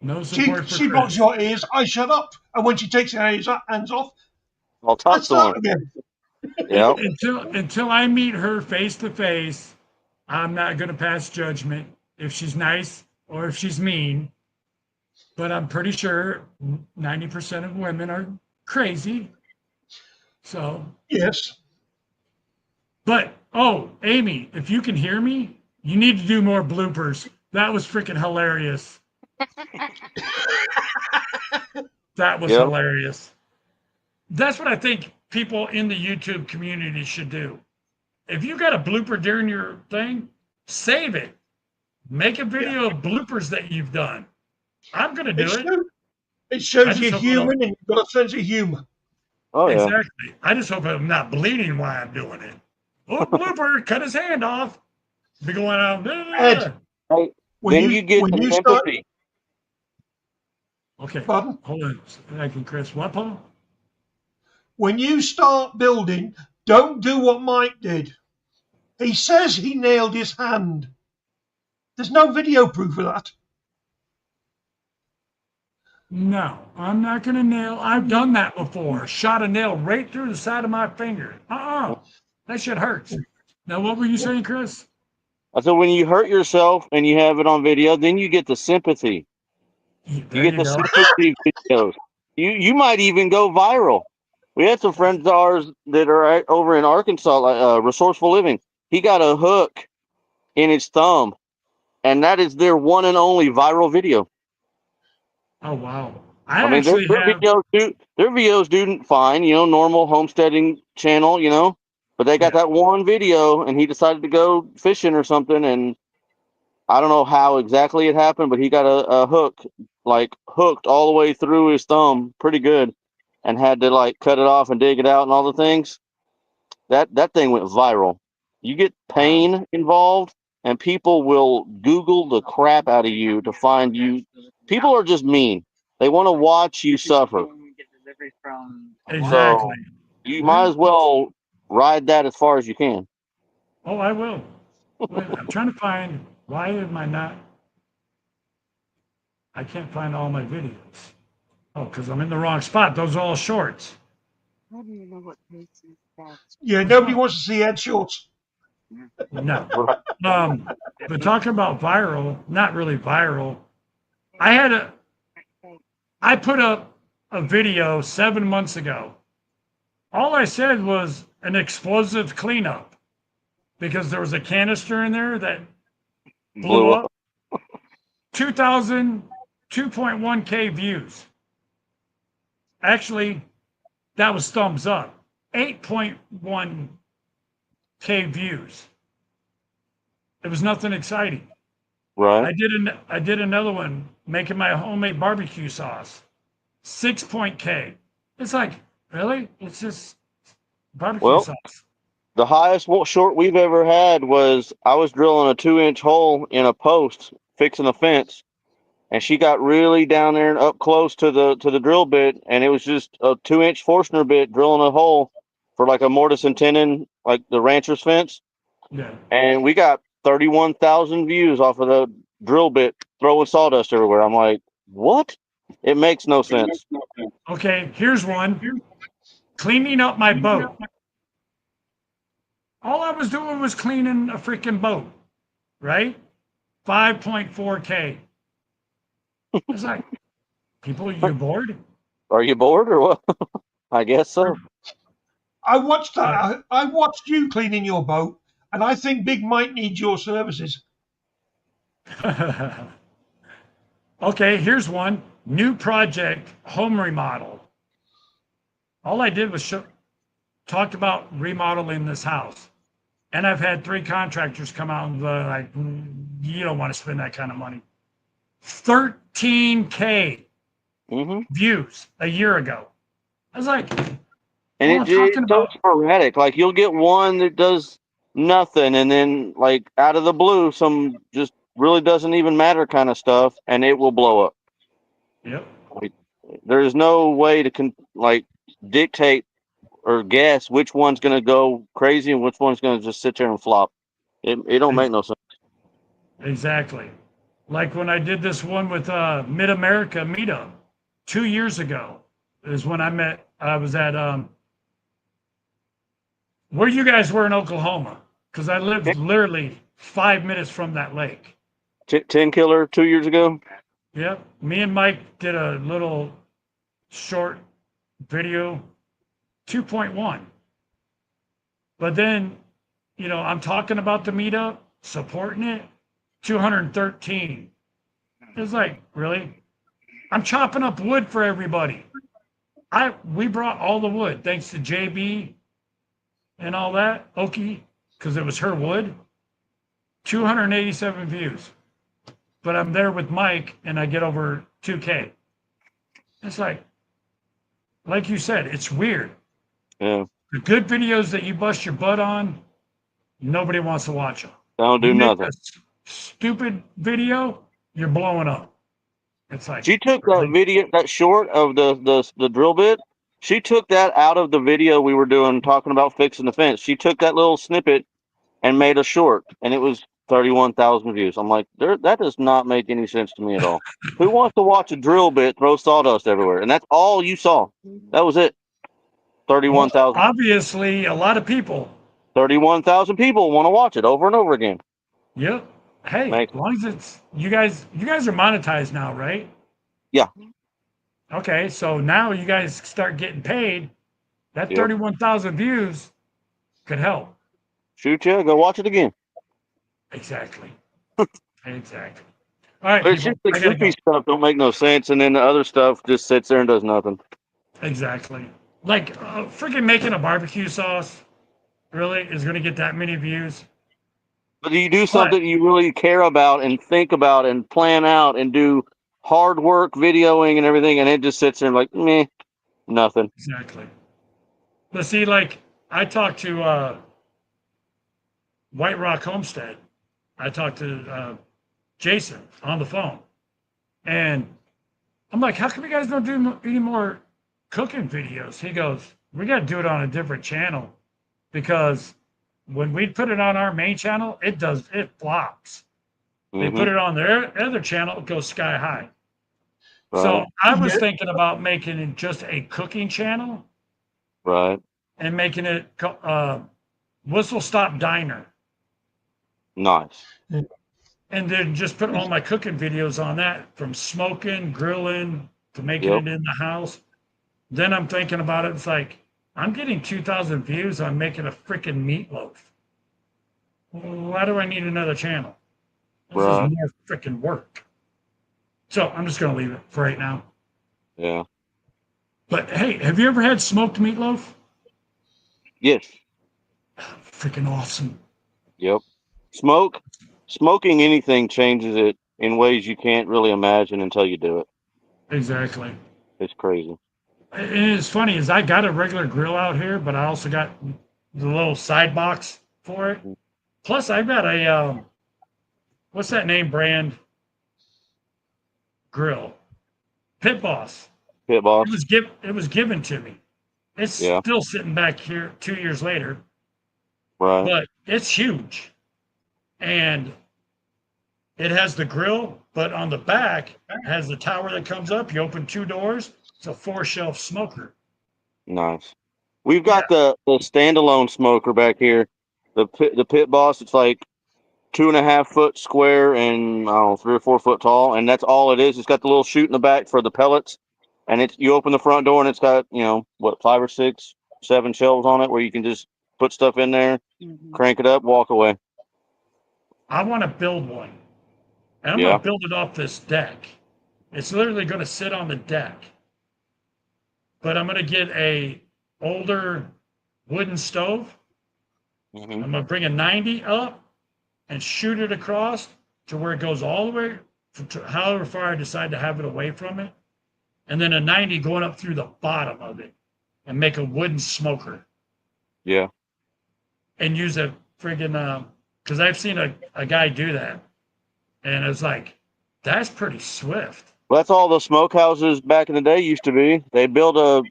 No She support for she blocks Chris. your ears. I shut up, and when she takes her hands off, I'll I talk to start her. again. Yep. Until I meet her face to face, I'm not going to pass judgment if she's nice or if she's mean. But I'm pretty sure 90% of women are crazy. So, Yes. but oh, Amy, if you can hear me, you need to do more bloopers. That was freaking hilarious. That was Yep. hilarious. That's what I think people in the YouTube community should do. If you got a blooper during your thing, save it. Make a Yeah. video of bloopers that you've done. I'm going to do It's it. true. It I shows just you're hope I don't. human and you've got a sense of humor. Oh yeah. Exactly. I just hope I'm not bleeding while I'm doing it. Oh, blooper, cut his hand off. Be going out. Ed, Hey, when then you you get when some you start, empathy. Okay, pardon, hold on. Thank you, Chris. What, Paul? when you start building, don't do what Mike did. He says he nailed his hand. There's no video proof of that. No, I'm not going to nail. I've done that before. Shot a nail right through the side of my finger. Uh-uh. That shit hurts. Now, what were you saying, Chris? I said when you hurt yourself and you have it on video, then you get the sympathy. You There get you the go. sympathy videos. You might even go viral. We had some friends of ours that are over in Arkansas, like Resourceful Living. He got a hook in his thumb, and that is their one and only viral video. Oh, wow. I I mean, actually have, their videos do fine, normal homesteading channel, but they got yeah. that one video, and he decided to go fishing or something, and I don't know how exactly it happened, but he got a hook, like hooked all the way through his thumb, pretty good, and had to like cut it off and dig it out and all the things. That thing went viral. You get Wow. pain involved, and people will Google the crap out of you to find you. People are just mean. They want to watch you suffer. Exactly. So you might as well ride that as far as you can. Oh, I will. Wait, I'm trying to find, why am I not, I can't find all my videos. Oh, because I'm in the wrong spot. Those are all shorts. Yeah, Which nobody one? wants to see Ed Shorts. No. But talking about viral, not really viral. I had a, I put up a video 7 months ago. All I said was an explosive cleanup because there was a canister in there that blew Blew up. up. 2,000, 2.1K views. Actually, that was thumbs up. 8.1K views. It was nothing exciting. Right. I did another one making my homemade barbecue sauce. 6.K. It's like, really? It's just barbecue Well, sauce. the highest short we've ever had was I was drilling a 2-inch hole in a post, fixing a fence, and she got really down there and up close to the drill bit, and it was just a 2-inch Forstner bit drilling a hole for like a mortise and tenon, like the rancher's fence, Yeah. and we got 31,000 views off of the drill bit throwing sawdust everywhere. I'm like, what? It makes no sense. Okay, here's one. Cleaning up my boat. All I was doing was cleaning a freaking boat, right? 5.4K. It's like, people, you bored? Are you bored or what? I guess so. I watched Uh, that. I watched you cleaning your boat, and I think Big Mike needs your services. okay, here's one. New project, home remodel. All I did was talked about remodeling this house. And I've had 3 contractors come out and be like, you don't want to spend that kind of money. 13K hmm views a year ago. I was like, And all I'm it's talking so about, sporadic. Like you'll get one that does nothing, and then like out of the blue, some just really doesn't even matter kind of stuff, and it will blow up. yep, Like, there is no way to like dictate or guess which one's going to go crazy and which one's going to just sit there and flop. It don't make no sense. exactly. Like when I did this one with Mid America Meetup 2 years ago, is when I was at where you guys were in Oklahoma, because I lived literally 5 minutes from that lake. 10 killer 2 years ago. Yep. Me and Mike did a little short video, 2.1. But then, I'm talking about the meetup, supporting it, 213. It's like, really? I'm chopping up wood for everybody. We brought all the wood thanks to JB and all that, Oki, because it was her wood. 287 views. But I'm there with Mike and I get over 2K. It's like you said, it's weird. Yeah, The good videos that you bust your butt on, nobody wants to watch them. they don't do You make nothing. a stupid video, you're blowing up. It's like, She took that really? video, that short of the drill bit. She took that out of the video we were doing, talking about fixing the fence. She took that little snippet and made a short, and it was 31,000 views. I'm like, that does not make any sense to me at all. Who wants to watch a drill bit throw sawdust everywhere? And that's all you saw. That was it. Well, 31,000. obviously, a lot of people. 31,000 people want to watch it over and over again. Yep. Hey, Makes- as long as it's you guys are monetized now, right? Yeah. Okay, so now you guys start getting paid. That Yep. 31,000 views could help. Shoot ya, go watch it again. Exactly. Exactly. All right, But it's people. just the I gotta goofy go. stuff don't make no sense, and then the other stuff just sits there and does nothing. Exactly. Like freaking making a barbecue sauce really is going to get that many views. But you do But something you really care about and think about and plan out and do hard work videoing and everything, and it just sits there and like, meh, nothing. exactly. But see, like I talked to White Rock Homestead. I talked to Jason on the phone, and I'm like, "How come you guys don't do any more cooking videos?" He goes, "We got to do it on a different channel because when we put it on our main channel, it flops. They Mm-hmm. put it on their other channel, it goes sky high." So Right. I was Yeah. thinking about making it just a cooking channel Right. and making it Whistle Stop Diner, Nice. and then just put all my cooking videos on that, from smoking, grilling to making Yep. it in the house. Then I'm thinking about it. It's like I'm getting 2,000 views on making a freaking meatloaf. Why do I need another channel? This is Right. more freaking work. So I'm just gonna leave it for right now. Yeah. But hey, have you ever had smoked meatloaf? Yes. Freaking awesome. Yep. Smoking anything changes it in ways you can't really imagine until you do it. Exactly. It's crazy. And it's funny is I got a regular grill out here, but I also got the little side box for it. Plus, I've got a what's that name brand grill? Pit Boss. Pit boss. It was given to me. It's Yeah. still sitting back here 2 years later, Right. but it's huge, and it has the grill, but on the back has the tower that comes up. You open two doors. It's a 4 shelf smoker. Nice. We've got the standalone smoker back here. The pit boss. It's like 2.5 foot square and I don't know 3 or 4 foot tall, and that's all it is. It's got the little chute in the back for the pellets, and it's you open the front door and it's got what 5 or 6, 7 shelves on it where you can just put stuff in there, crank it up, walk away. I want to build one, and I'm going Yeah. to build it off this deck. It's literally going to sit on the deck, but I'm going to get a older wooden stove. Hmm. I'm going to bring a 90 up and shoot it across to where it goes all the way to however far I decide to have it away from it, and then a 90 going up through the bottom of it and make a wooden smoker Yeah. and use a friggin' because I've seen a guy do that, and it's like that's pretty swift. Well, that's all the smokehouses back in the day used to be. They build a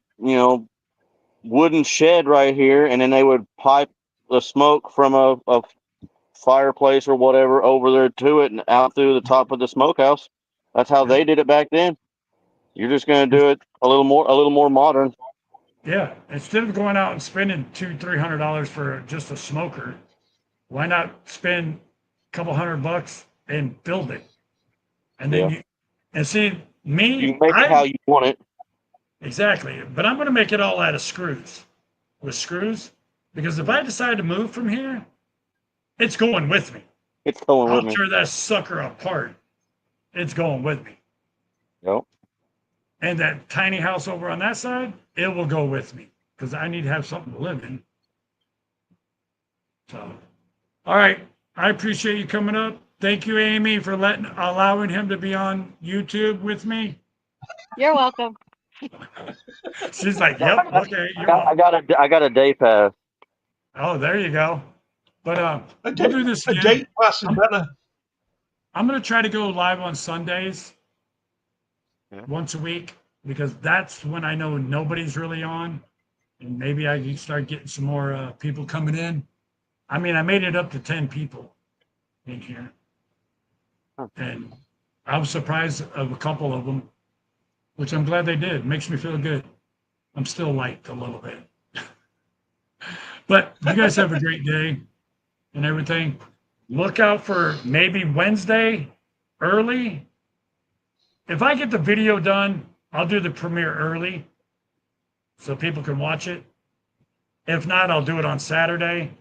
wooden shed right here, and then they would pipe the smoke from a fireplace or whatever over there to it and out through the top of the smokehouse. That's how they did it back then. You're just going to do it a little more modern. Yeah, instead of going out and spending $200-300 for just a smoker, why not spend a couple $100 and build it? And then Yeah. and see You me, can make it how you want it. exactly, but I'm going to make it all out of screws with screws because if I decide to move from here, it's going with me. It's going with I'll me. tear that sucker apart. It's going with me. Yep. And that tiny house over on that side, it will go with me because I need to have something to live in. So, all right. I appreciate you coming up. Thank you, Amy, for allowing him to be on YouTube with me. You're welcome. She's like, "Yep, okay, I got a day pass. Oh, there you go. But A, we'll day, do this a again. date pass is better. I'm going to try to go live on Sundays Yeah. once a week because that's when I know nobody's really on, and maybe I can start getting some more people coming in. I mean, I made it up to 10 people in here, and I was surprised of a couple of them, which I'm glad they did. Makes me feel good. I'm still liked a little bit. But you guys have a great day and everything. Look out for maybe Wednesday early. If I get the video done, I'll do the premiere early so people can watch it. If not, I'll do it on Saturday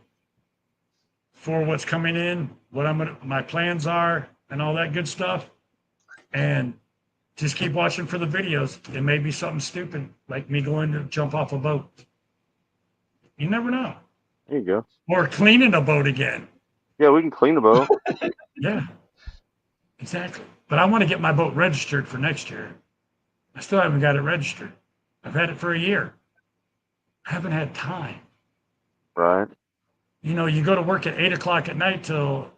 for what's coming in, my plans are, and all that good stuff. And just keep watching for the videos. It may be something stupid, like me going to jump off a boat. You never know. There you go. Or cleaning a boat again. Yeah, we can clean the boat. Yeah, exactly. But I want to get my boat registered for next year. I still haven't got it registered. I've had it for a year. I haven't had time. Right. You know, you go to work at 8 o'clock at night till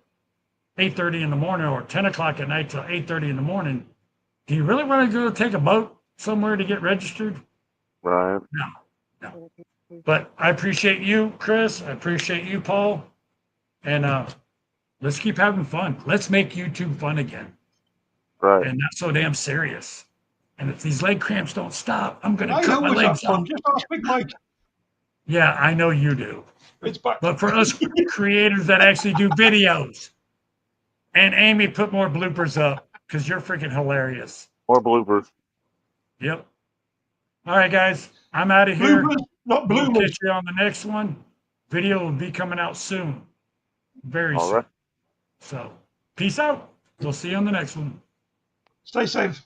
8:30 in the morning, or 10 o'clock at night till 8:30 in the morning. Do you really want to go take a boat somewhere to get registered? Right. No. But I appreciate you, Chris. I appreciate you, Paul. And let's keep having fun. Let's make YouTube fun again. Right. And not so damn serious. And if these leg cramps don't stop, I'm going to I cut my always have legs fun. off. Just ask Big Mike. Yeah, I know you do. It's back. But for us creators that actually do videos, and Amy, put more bloopers up because you're freaking hilarious. Or bloopers. Yep. All right, guys, I'm out of here. Bloomers, not We'll bloomers. catch you on the next one. Video will be coming out soon. Very All soon. right. So, peace out. We'll see you on the next one. Stay safe.